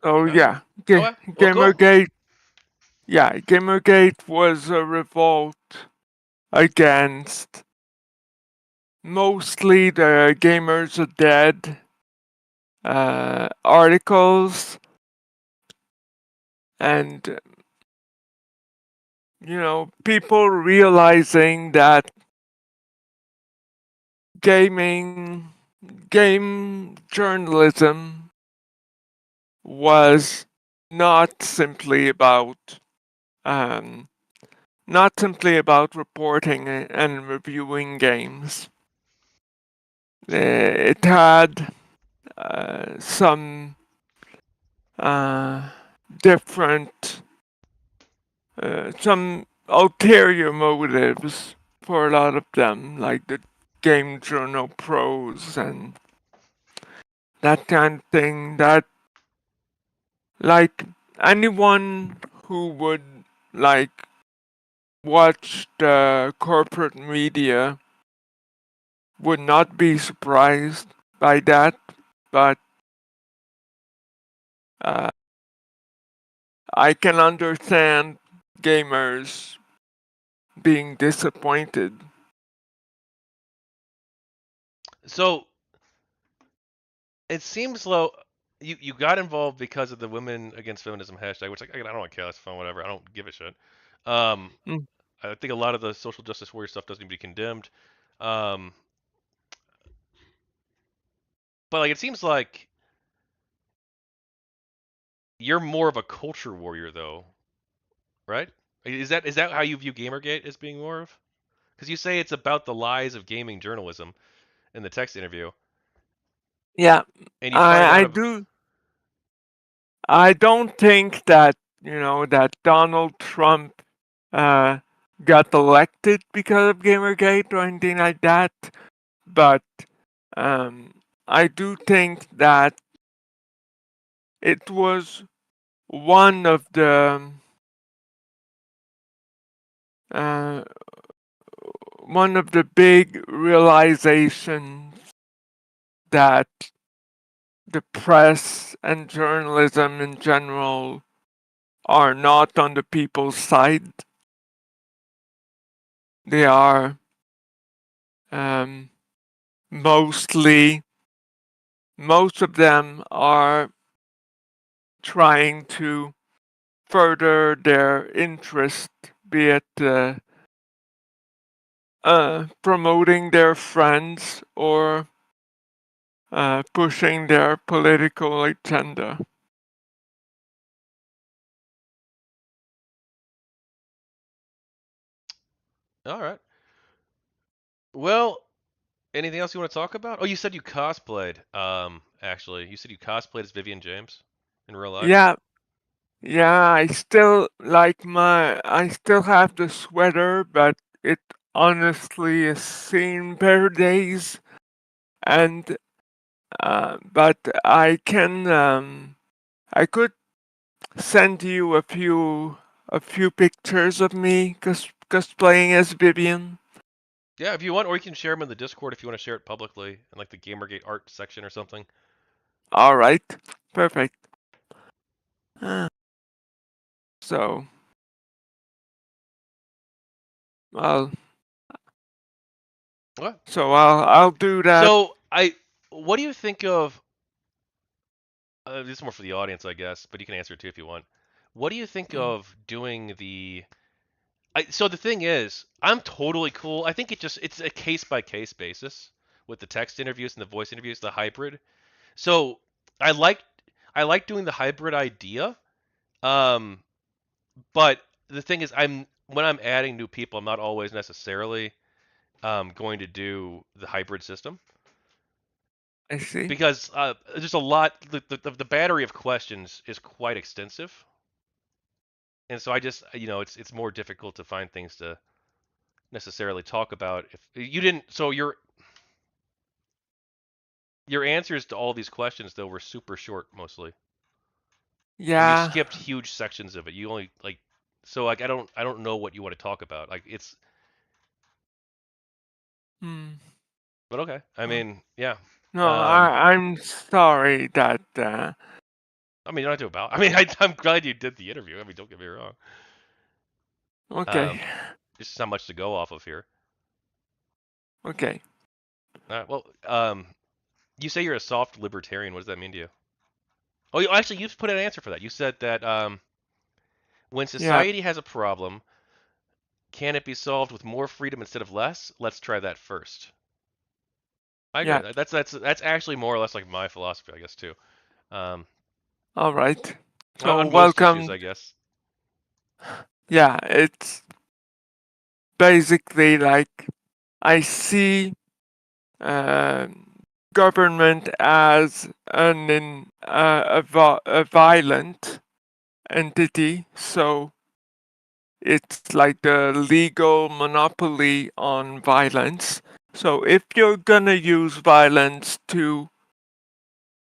So Okay. yeah, Okay. Well, cool. Gamergate. Yeah, Gamergate was a revolt against mostly the gamers are dead articles, and people realizing that gaming game journalism was not simply about um, not simply about reporting and reviewing games. It had some uh, different, some ulterior motives for a lot of them, like the game journal pros and that kind of thing. That like anyone who would like watch the corporate media would not be surprised by that, but uh, I can understand gamers being disappointed. So it seems low. You got involved because of the Women Against Feminism hashtag, which I don't care. That's fine. Whatever. I don't give a shit. Um, Mm. I think a lot of the social justice warrior stuff doesn't need to be condemned. Um, but like it seems like you're more of a culture warrior though, right? Is that how you view Gamergate as being more of? Because you say it's about the lies of gaming journalism in the text interview, Yeah, and you try a lot I of. do. I don't think that that Donald Trump uh, got elected because of Gamergate or anything like that, but um, I do think that it was one of the uh, one of the big realizations that the press and journalism in general are not on the people's side. They are um, mostly, most of them are trying to further their interest, be it promoting their friends or pushing their political agenda. All right. Well, anything else you want to talk about? Oh, you said you cosplayed. Actually, you said you cosplayed as Vivian James in real life. Yeah, yeah, I still have the sweater, but it honestly has seen better days. And, but I could send you a few pictures of me cosplaying as Vivian. Yeah, if you want, or you can share them in the Discord if you want to share it publicly in like the Gamergate art section or something. All right, perfect. Uh, so, well, What? I'll do that. So what do you think of? This is more for the audience, I guess, but you can answer it too if you want. What do you think Mm, of doing so the thing is, I'm totally cool. I think it's a case by case basis with the text interviews and the voice interviews, the hybrid. So I like I like doing the hybrid idea. Um, but the thing is, when I'm adding new people, I'm not always necessarily going to do the hybrid system I see. because there's a lot. The battery of questions is quite extensive, and so I just it's more difficult to find things to necessarily talk about if you didn't. So your answers to all these questions though were super short mostly, and you Yeah. skipped huge sections of it. You only like so like I don't know what you want to talk about. Like it's Hmm. but okay. I uh, mean, yeah. No, Um, I'm sorry that. I mean, you don't have to about. I mean, I'm glad you did the interview. I mean, don't get me wrong. Okay. Um, there's not much to go off of here. Okay. Well, you say you're a soft libertarian. What does that mean to you? Oh, actually, you put an answer for that. You said that when Yeah. society has a problem, can it be solved with more freedom instead of less? Let's try that first. I agree Yeah. with that. That's actually more or less like my philosophy, I guess too. Um, All right. So on most issues, welcome. I guess. Yeah, it's basically like I see uh, government as a violent entity. So it's like the legal monopoly on violence. So if you're gonna use violence to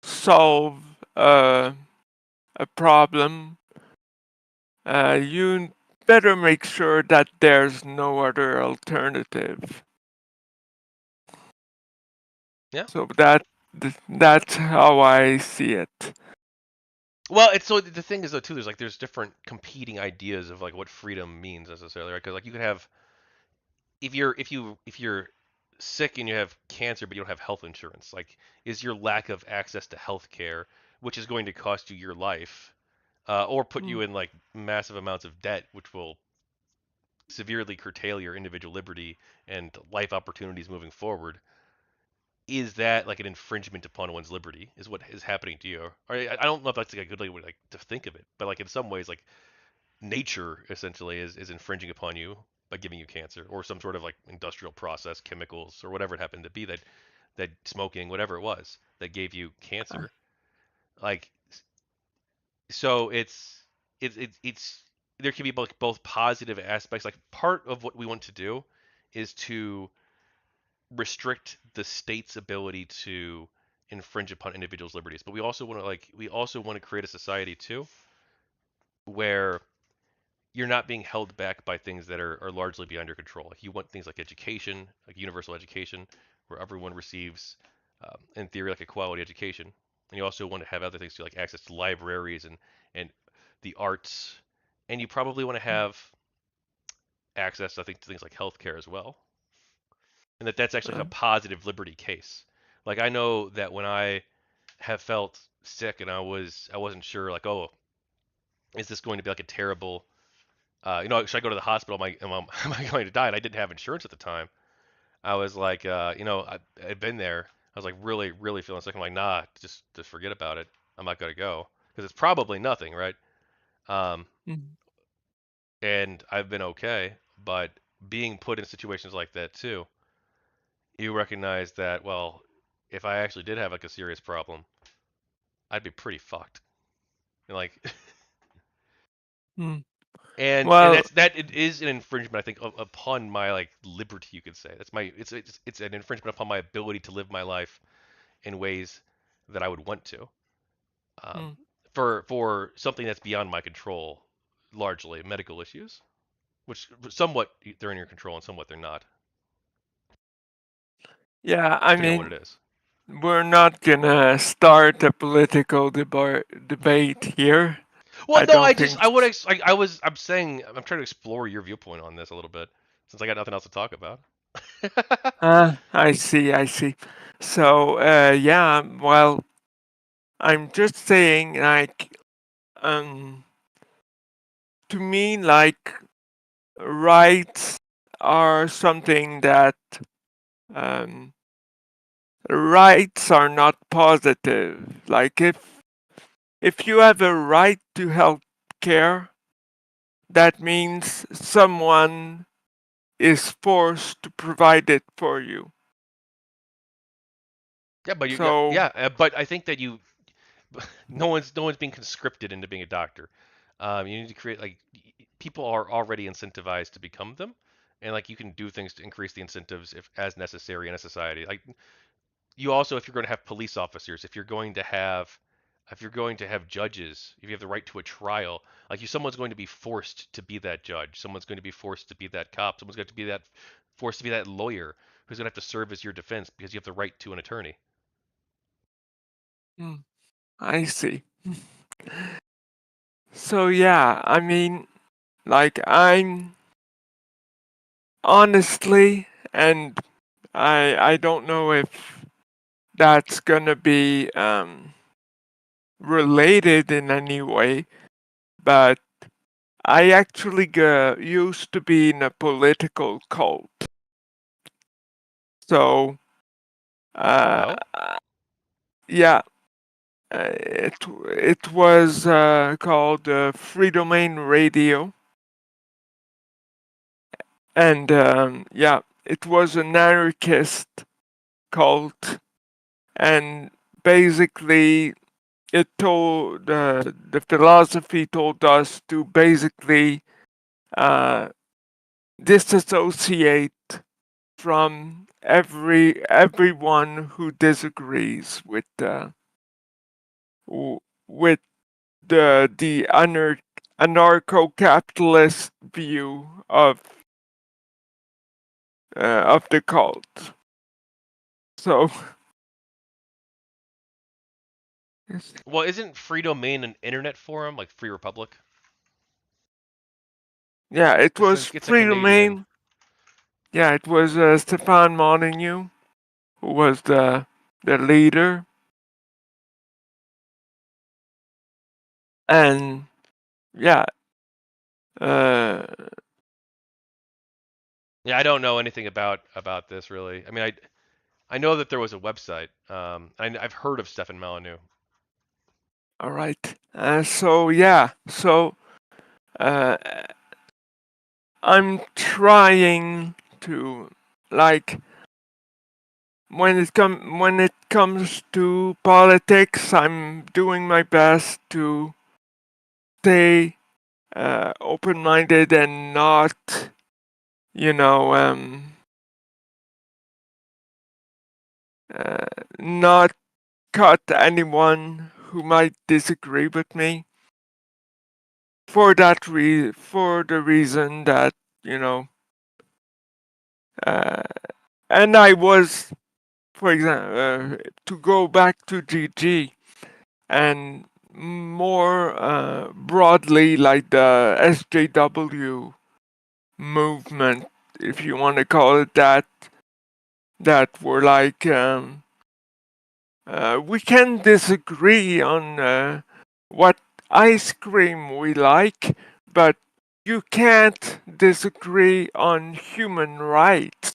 solve a problem, you better make sure that there's no other alternative. Yeah. So that's how I see it. Well, it's so the thing is though too. There's different competing ideas of like what freedom means necessarily, right? Because like you could have if you're sick and you have cancer but you don't have health insurance, like is your lack of access to health care, which is going to cost you your life, or put Mm, you in like massive amounts of debt, which will severely curtail your individual liberty and life opportunities moving forward. Is that like an infringement upon one's liberty? Is what is happening to you? Or I don't know if that's like a good way like to think of it, but like in some ways, like nature essentially is infringing upon you by giving you cancer or some sort of like industrial process, chemicals or whatever it happened to be that smoking, whatever it was that gave you uh, cancer. Like so it's there can be both positive aspects. Like part of what we want to do is to restrict the state's ability to infringe upon individuals' liberties, but we also want to create a society too where you're not being held back by things that are largely beyond your control. Like you want things like education, like universal education, where everyone receives, in theory, like a quality education. And you also want to have other things too, like access to libraries and the arts. And you probably want to mm, have access, I think, to things like healthcare as well. And that's actually like uh, a positive liberty case. Like I know that when I have felt sick and I wasn't sure, like, oh, is this going to be like a terrible should I go to the hospital? Am I going to die? And I didn't have insurance at the time. I was like, I'd been there. I was like really, really feeling sick. I'm like, nah, just forget about it. I'm not going to go because it's probably nothing, right? Um, mm, and I've been okay, but being put in situations like that too, you recognize that, well, if I actually did have like a serious problem, I'd be pretty fucked. And like, mm. and Well, that it is an infringement, I think, upon my like liberty, you could say. That's my it's an infringement upon my ability to live my life in ways that I would want to, um, mm, for something that's beyond my control, largely medical issues, which somewhat they're in your control and somewhat they're not, yeah, I depending on what mean, it is. we're not gonna start a political debate here. Well, I no, don't think. I'm saying I'm trying to explore your viewpoint on this a little bit since I got nothing else to talk about. I see, I see. So, yeah, well, I'm just saying, like, um, to me, like, rights are something that, um, rights are not positive. Like, if you have a right to health care, that means someone is forced to provide it for you. Yeah, but So, but I think that no one's being conscripted into being a doctor. You need to create like people are already incentivized to become them, and like you can do things to increase the incentives if as necessary in a society. Like you also, if you're going to have police officers, if you're going to have judges, if you have the right to a trial, like someone's going to be forced to be that judge, someone's going to be forced to be that cop, someone's going to be that forced to be that lawyer who's going to have to serve as your defense because you have the right to an attorney. hmm, I see. So, yeah, I mean, like, I'm honestly, and I don't know if that's gonna be related in any way, but I actually used to be in a political cult. So, uh, Oh, yeah, it was called Free Domain Radio, and yeah, it was an anarchist cult, and basically it told the philosophy told us to basically uh, disassociate from everyone who disagrees with the anarcho-capitalist view of the cult. So well, isn't Free Domain an internet forum like Free Republic? yeah, it was It's a free Canadian. domain. Yeah, it was Stefan Molyneux who was the leader, and yeah, uh, Yeah, I don't know anything about this really. I mean, I know that there was a website. I've heard of Stefan Molyneux. all right. So yeah, so uh, I'm trying to like when it comes to politics, I'm doing my best to stay open-minded and not, you know, uh, not cut anyone who might disagree with me for the reason that you know, uh, and I was, for example, to go back to GG and more broadly, like the SJW movement, if you want to call it that, that were like, we can disagree on what ice cream we like, but you can't disagree on human rights.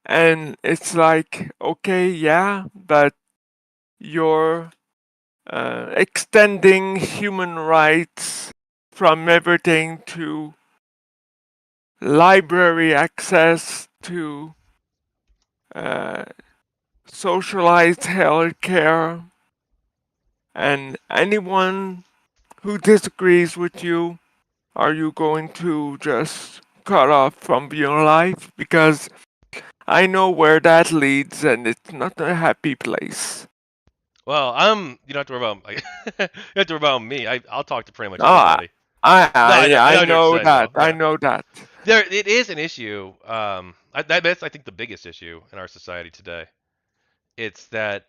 And it's like, okay, yeah, but you're extending human rights from everything to library access to uh, socialized healthcare, and anyone who disagrees with you, are you going to just cut off from your life? Because I know where that leads, and it's not a happy place. Well, you don't have to worry about you don't have to worry about me. I'll talk to pretty much Oh, I, anybody. No, I I know what you're know saying that. though. I Yeah, know that. there it is an issue. That's I think the biggest issue in our society today. It's that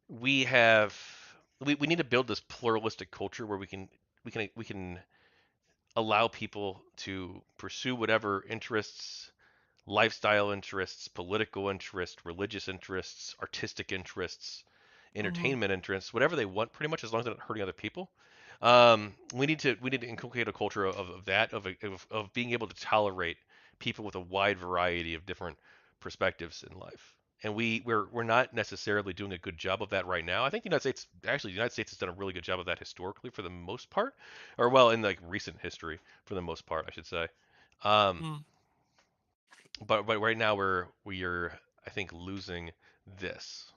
we have we need to build this pluralistic culture where we can allow people to pursue whatever interests, lifestyle interests, political interests, religious interests, artistic interests, Mhm. entertainment interests, whatever they want, pretty much as long as they're not hurting other people. We need to inculcate a culture of that of being able to tolerate people with a wide variety of different perspectives in life. And we're not necessarily doing a good job of that right now. I think the United States has done a really good job of that historically for the most part, or well, in like recent history for the most part, I should say. Um, Mm. but right now we are I think losing this.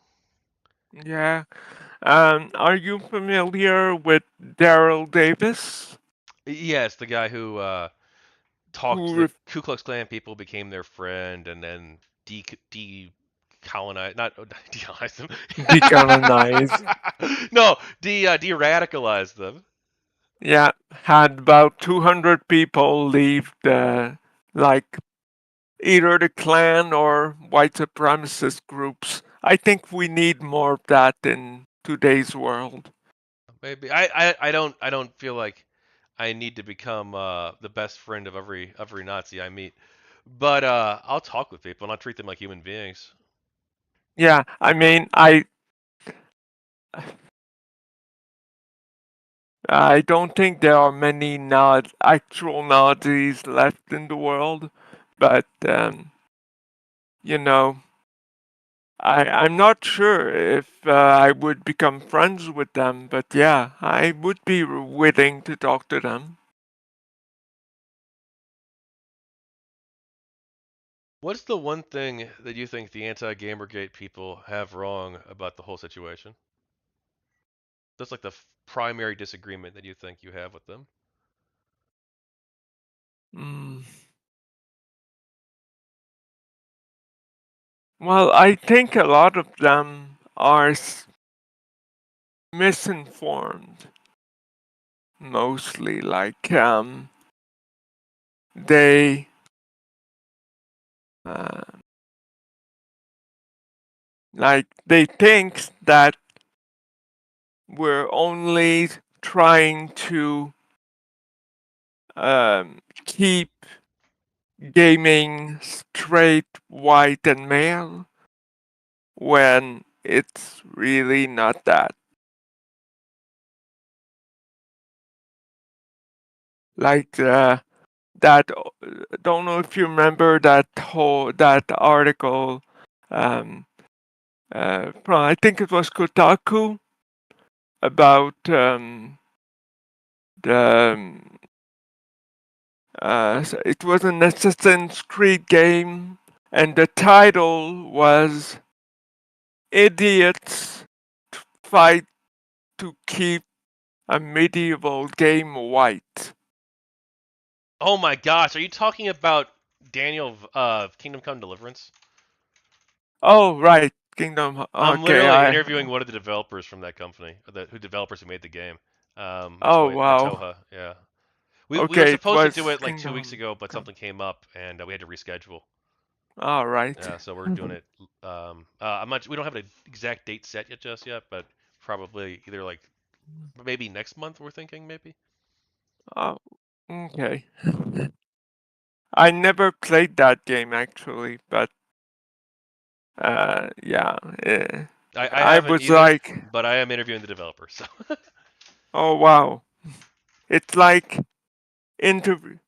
Yeah. Are you familiar with Daryl Davis? Yes, the guy who talked to Who the ref- Ku Klux Klan people, became their friend, and then decolonized, not decolonized them. decolonized? No, de-radicalized them. Yeah, had about 200 people leave like either the Klan or white supremacist groups. I think we need more of that in today's world. Maybe I don't feel like I need to become the best friend of every Nazi I meet, but I'll talk with people and I'll treat them like human beings. Yeah, I mean, I don't think there are many actual Nazis left in the world, but you know, I'm not sure if I would become friends with them, but yeah, I would be willing to talk to them. What's the one thing that you think the anti-Gamergate people have wrong about the whole situation? That's like the primary disagreement that you think you have with them. Mm. Well, I think a lot of them are misinformed, mostly. They uh, they think that we're only trying to keep gaming straight, white, and male when it's really not that. Like that, don't know if you remember that article um, from I think it was Kotaku about the it was an Assassin's Creed game, and the title was "Idiots Fight to Keep a Medieval Game White." Oh my gosh, are you talking about Daniel Kingdom Come Deliverance? Oh, right, Kingdom. I'm Okay, literally I. interviewing one of the developers from that company, who developers who made the game. Oh wow. Matoha, yeah. We were Okay, it supposed to do was it like 2 weeks Kingdom ago, but Come. something came up and we had to reschedule. All right. Yeah, so we're doing it. I'm not. We don't have an exact date set yet, just yet, but probably either like maybe next month. We're thinking maybe. Oh, okay. I never played that game actually, but yeah. I I haven't was either, like, but I am interviewing the developer. So oh wow. It's like interview.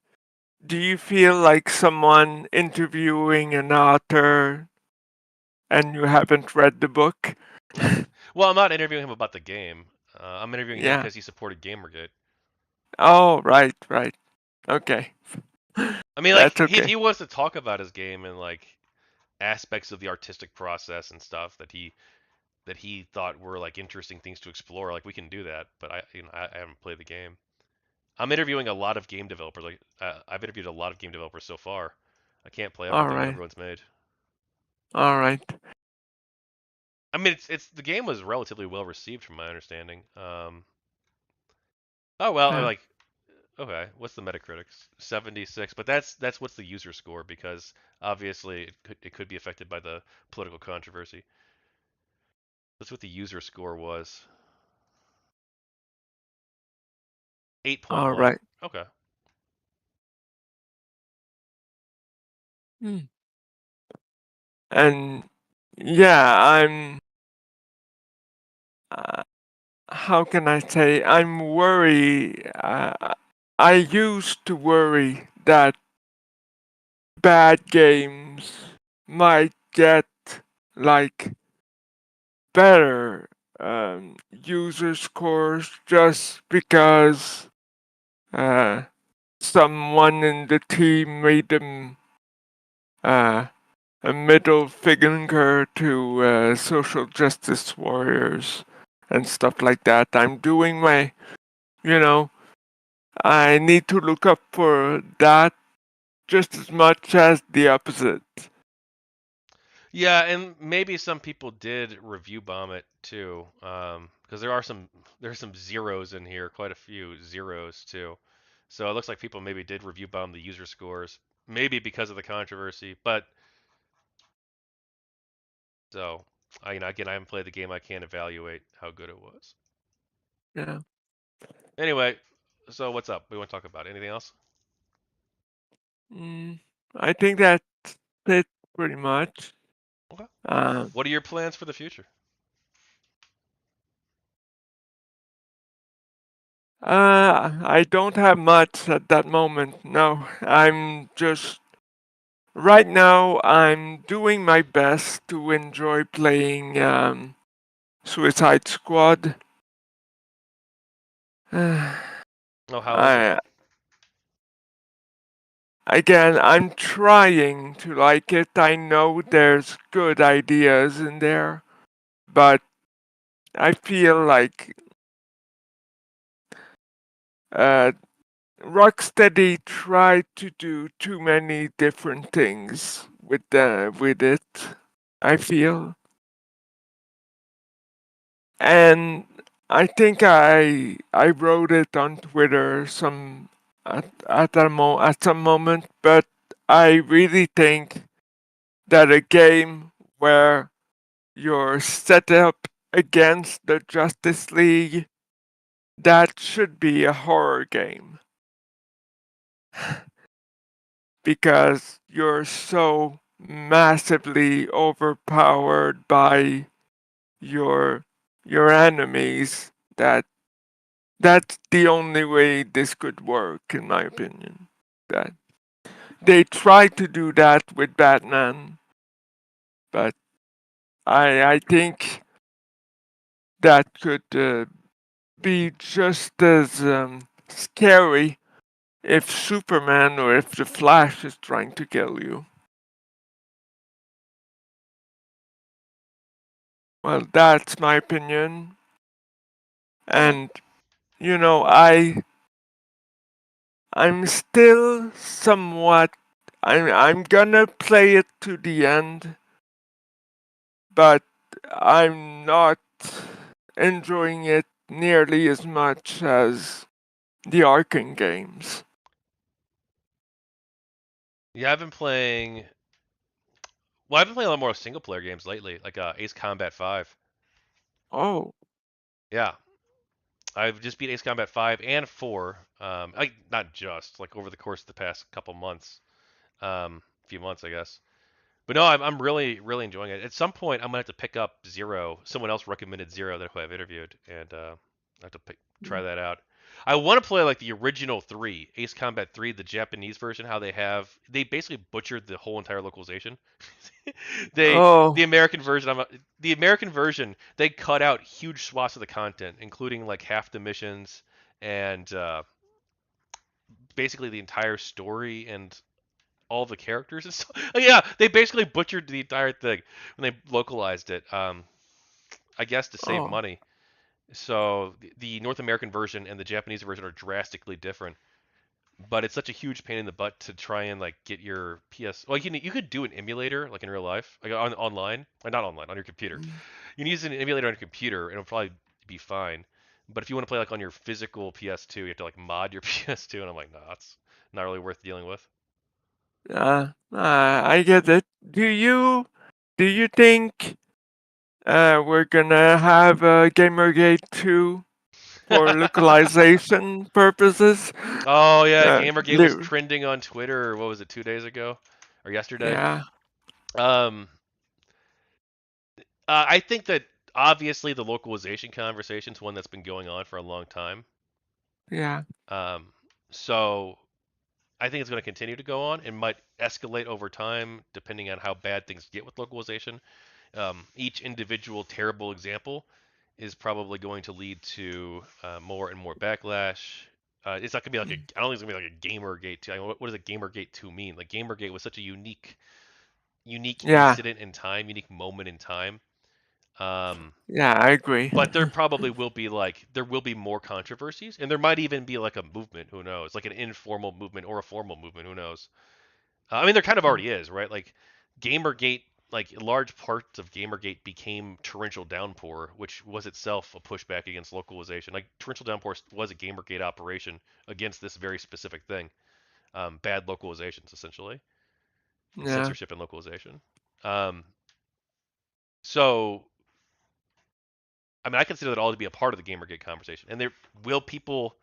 Do you feel like someone interviewing an author and you haven't read the book? well, I'm not interviewing him about the game. I'm interviewing him Yeah. because he supported GamerGate. Oh, right, right. Okay. I mean, like That's if okay. he wants to talk about his game and like aspects of the artistic process and stuff that he thought were like interesting things to explore, like we can do that. But I haven't played the game. I'm interviewing a lot of game developers. Like I've interviewed a lot of game developers so far. I can't play All everything that right. everyone's made. All right. I mean, it's the game was relatively well received from my understanding. Oh well, Yeah. like okay, what's the Metacritic? 76, but that's what's the user score because obviously it could be affected by the political controversy. That's what the user score was. All 8.1. right. Okay. Hmm. And yeah, uh, how can I say, I'm worried. I used to worry that bad games might get like better user scores just because uh, someone in the team made them uh, a middle finger to social justice warriors and stuff like that. I'm doing my, you know, I need to look up for that just as much as the opposite. Yeah, and maybe some people did review bomb it too, because there's some zeros in here, quite a few zeros too. So it looks like people maybe did review bomb the user scores, maybe because of the controversy. But so again, I haven't played the game, I can't evaluate how good it was. Yeah. Anyway, so what's up? We want to talk about anything else? Mm, I think that's it pretty much. Okay. Um, What are your plans for the future? I don't have much at that moment. No, I'm just right now. I'm doing my best to enjoy playing Suicide Squad. Oh, how is it? I again, I'm trying to like it. I know there's good ideas in there, but I feel like uh, Rocksteady tried to do too many different things with it. I feel, and I think I wrote it on Twitter at some moment, but I really think that a game where you're set up against the Justice League, that should be a horror game because you're so massively overpowered by your your enemies that that's the only way this could work in my opinion. That they tried to do that with Batman, but I think that could be just as scary if Superman or if the Flash is trying to kill you. Well, that's my opinion. Okay. And you know, I'm still somewhat I'm gonna play it to the end, but I'm not enjoying it nearly as much as the Arkham games. Yeah, I've been playing. Well, I've been playing a lot more single player games lately, like Ace Combat 5. Oh. Yeah, I've just beat Ace Combat 5 and 4. Like not just like over the course of the past couple months, few months, I guess. But no, I'm really enjoying it. At some point, I'm gonna have to pick up Zero. Someone else recommended Zero that I've interviewed, and I have to try that out. I want to play like the original three, Ace Combat 3, the Japanese version. How they basically butchered the whole entire localization. they Oh. the American version. The American version. They cut out huge swaths of the content, including like half the missions and basically the entire story and all the characters and stuff. Yeah, they basically butchered the entire thing when they localized it. I guess to save Oh. money. So the North American version and the Japanese version are drastically different. But it's such a huge pain in the butt to try and like get your PS. Well, you could do an emulator like in real life, like online, or not online on your computer. You can use an emulator on your computer, and it'll probably be fine. But if you want to play like on your physical PS2, you have to like mod your PS2, and I'm like, no, that's not really worth dealing with. I get it. Do you think we're gonna have Gamergate 2? for localization purposes. Oh yeah, Uh, GamerGate was li- trending on Twitter. What was it, 2 days ago or yesterday? yeah, Um, I think that obviously the localization conversation is one that's been going on for a long time. yeah, Um, so I think it's going to continue to go on. It might escalate over time depending on how bad things get with localization. Each individual terrible example is probably going to lead to more and more backlash. It's not gonna be like a. I don't think it's gonna be like a GamerGate 2. I mean, what does a GamerGate 2 mean? Like GamerGate was such a unique yeah, incident in time, unique moment in time. Um, yeah. I agree. but there probably will be there will be more controversies, and there might even be like a movement. Who knows? Like an informal movement or a formal movement. Who knows? I mean, there kind of already is, right? Like Gamergate, like large parts of Gamergate became torrential downpour, which was itself a pushback against localization. Like torrential downpour was a Gamergate operation against this very specific thing, bad localizations essentially, and Yeah. censorship and localization. Um, so, I mean, I consider that all to be a part of the Gamergate conversation. And there will people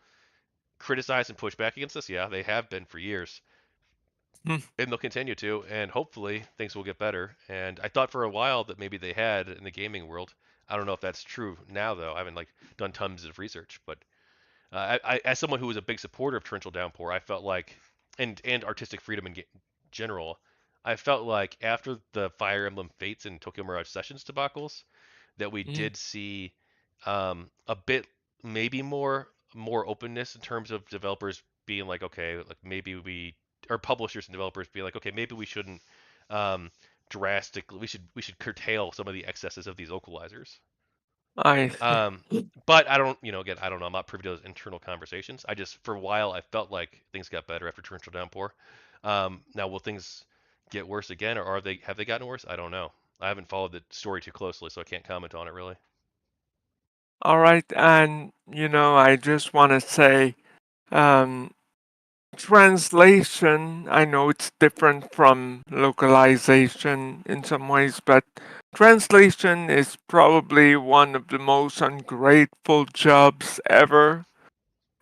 criticize and push back against this? Yeah, they have been for years. Hmm. And they'll continue to, and hopefully things will get better. And I thought for a while that maybe they had in the gaming world. I don't know if that's true now, though. I haven't done tons of research, but as someone who was a big supporter of torrential downpour, I felt like, and artistic freedom in general, I felt like after the Fire Emblem Fates and Tokyo Mirage Sessions debacles, that we Hmm. did see a bit maybe more openness in terms of developers being like, okay, like maybe we or publishers and developers being like, okay, maybe we shouldn't um, drastically we should curtail some of the excesses of these localizers. I see. Um, but I don't, again, I don't know. I'm not privy to those internal conversations. I just, for a while, I felt like things got better after torrential downpour. Now, will things get worse again, or have they gotten worse? I don't know. I haven't followed the story too closely, so I can't comment on it really. All right, and I just want to say, um, translation, I know it's different from localization in some ways, but translation is probably one of the most ungrateful jobs ever.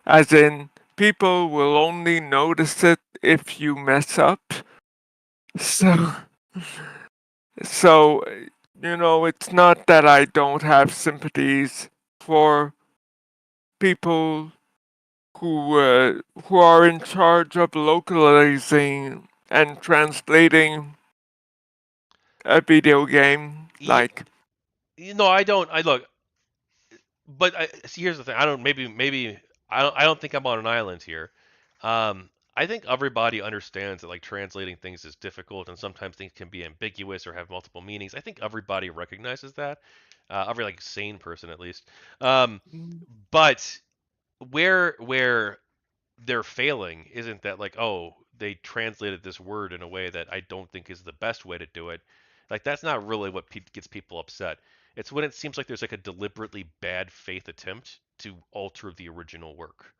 As in, people will only notice it if you mess up. So, so, it's not that I don't have sympathies for people who are in charge of localizing and translating a video game. Yeah, Like, I don't. I look, but see, here's the thing. I don't. Maybe I don't think I'm on an island here. I think everybody understands that like translating things is difficult, and sometimes things can be ambiguous or have multiple meanings. I think everybody recognizes that. Every like sane person at least. Um, mm, but where they're failing isn't that like, oh, they translated this word in a way that I don't think is the best way to do it. Like that's not really what gets people upset. It's when it seems like there's like a deliberately bad faith attempt to alter the original work.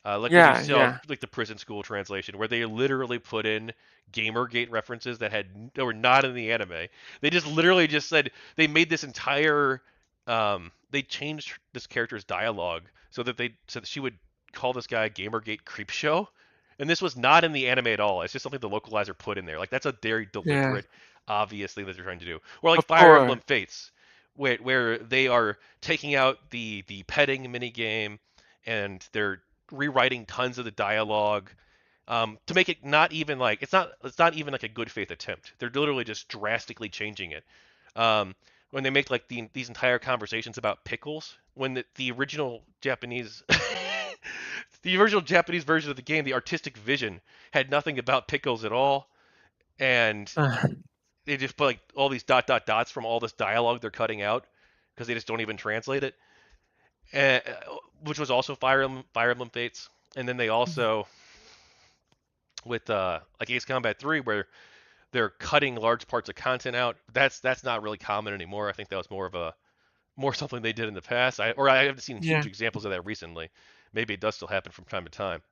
Like when you yeah, saw yeah, like the prison school translation where they literally put in GamerGate references that were not in the anime. They just literally just said they made this entire they changed this character's dialogue so that she would call this guy GamerGate Creepshow. And this was not in the anime at all. It's just something the localizer put in there. Like that's a very yeah. deliberate, obvious thing that they're trying to do. Or like Of Fire course. Emblem Fates, where they are taking out the petting mini game and they're rewriting tons of the dialogue to make it not even like it's not even like a good faith attempt. They're literally just drastically changing it. When they make like these entire conversations about pickles, when the original Japanese the original Japanese version of the game, the artistic vision had nothing about pickles at all, and Uh, they just put like all these dot dot dots from all this dialogue they're cutting out because they just don't even translate it, and, which was also Fire Emblem Fates. And then they also with like Ace Combat 3 where they're cutting large parts of content out. That's not really common anymore. I think that was more something they did in the past. I haven't seen huge yeah, examples of that recently. Maybe it does still happen from time to time.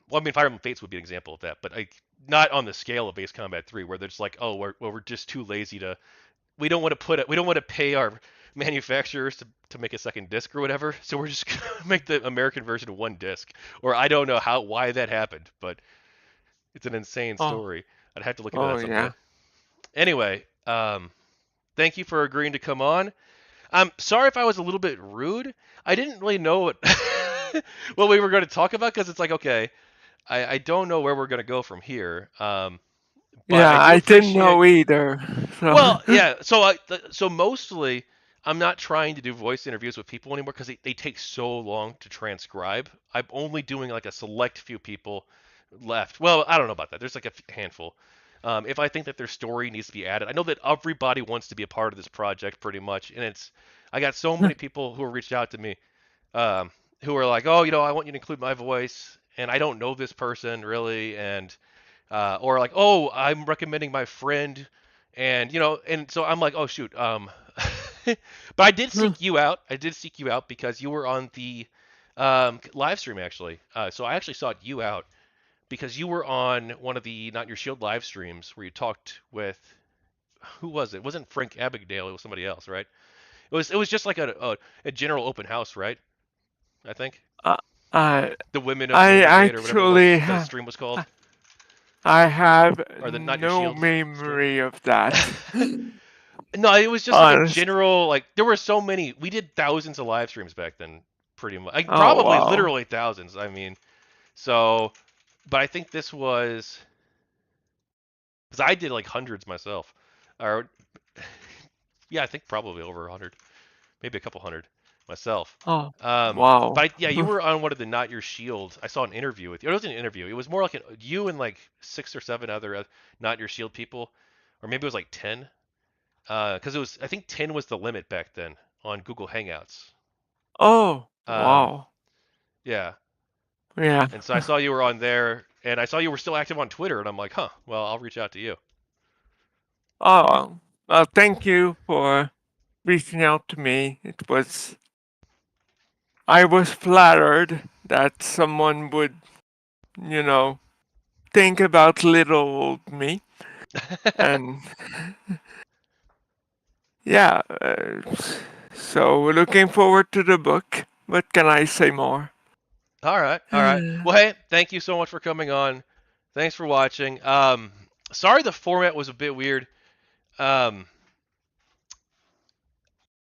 Well, I mean, Fire Emblem Fates would be an example of that, but like not on the scale of Ace Combat 3, where they're just like, oh, we're just too lazy to. We don't want to put it. We don't want to pay our manufacturers to make a second disc or whatever. So we're just gonna make the American version of one disc. Or I don't know why that happened, but it's an insane Oh, story. I'd have to look into oh that someday. yeah. Anyway, thank you for agreeing to come on. I'm sorry if I was a little bit rude. I didn't really know what what we were going to talk about because it's like, okay, I don't know where we're going to go from here. But Yeah, I do I didn't appreciate. know either. So, Well, yeah. So mostly, I'm not trying to do voice interviews with people anymore because they take so long to transcribe. I'm only doing like a select few people left. Well, I don't know about that. There's like a handful. If I think that their story needs to be added, I know that everybody wants to be a part of this project pretty much, and I got so many people who have reached out to me, um, who are like, oh, I want you to include my voice, and I don't know this person really, and or like, oh, I'm recommending my friend, and and so I'm like, oh shoot, but I did seek you out. I did seek you out because you were on the live stream actually. So I actually sought you out because you were on one of the Not Your Shield live streams where you talked with who was it? It wasn't Frank Abagnale. It was somebody else, right? It was just like a general open house, right? I think uh, I the Women of I GamerGate or whatever it was actually the ha- stream was called, I have or the Not Your no Shield stream. memory of that. No, it was just like a Honest. general like there were so many. We did thousands of live streams back then, pretty much. Like, Oh probably wow. literally thousands. I mean, so but I think this was because I did like hundreds myself, or yeah, I think probably over 100, maybe a couple hundred myself. Oh wow. But yeah, you were on one of the Not Your Shield. I saw an interview with you. It wasn't an interview. It was more like you and like 6 or 7 other Not Your Shield people, or maybe it was like 10. Because it was I think 10 was the limit back then on Google Hangouts. Oh Um, wow. yeah, Yeah. and so I saw you were on there, and I saw you were still active on Twitter, and I'm like, huh, well, I'll reach out to you. Oh well. Thank you for reaching out to me. I was flattered that someone would, you know, think about little old me. And yeah, so looking forward to the book. What can I say more? All right, all right. Well, hey, thank you so much for coming on. Thanks for watching. Sorry the format was a bit weird. Um,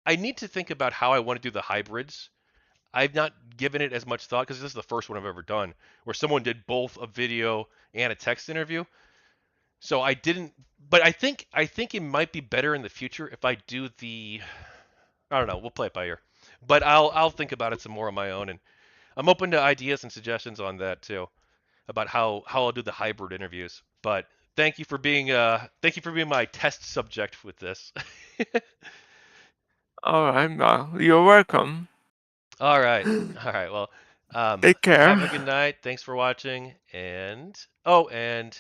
I need to think about how I want to do the hybrids. I've not given it as much thought because this is the first one I've ever done where someone did both a video and a text interview. So I didn't, but I think it might be better in the future if I do the. I don't know. We'll play it by ear, but I'll think about it some more on my own, and I'm open to ideas and suggestions on that too about how I'll do the hybrid interviews. But thank you for being my test subject with this. All right, well, you're welcome. All right, all right. Well, Take have a care. good night. Thanks for watching, and oh, and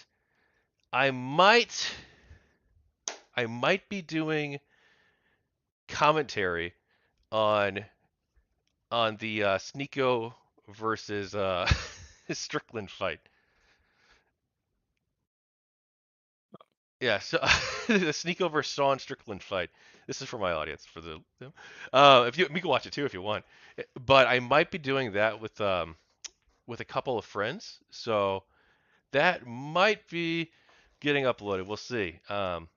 I might I might be doing commentary on the Sneeko versus Strickland fight. Yeah, so the Sneeko versus Sean Strickland fight. This is for my audience, for the if you can watch it too if you want. But I might be doing that with a couple of friends, so that might be getting uploaded. We'll see.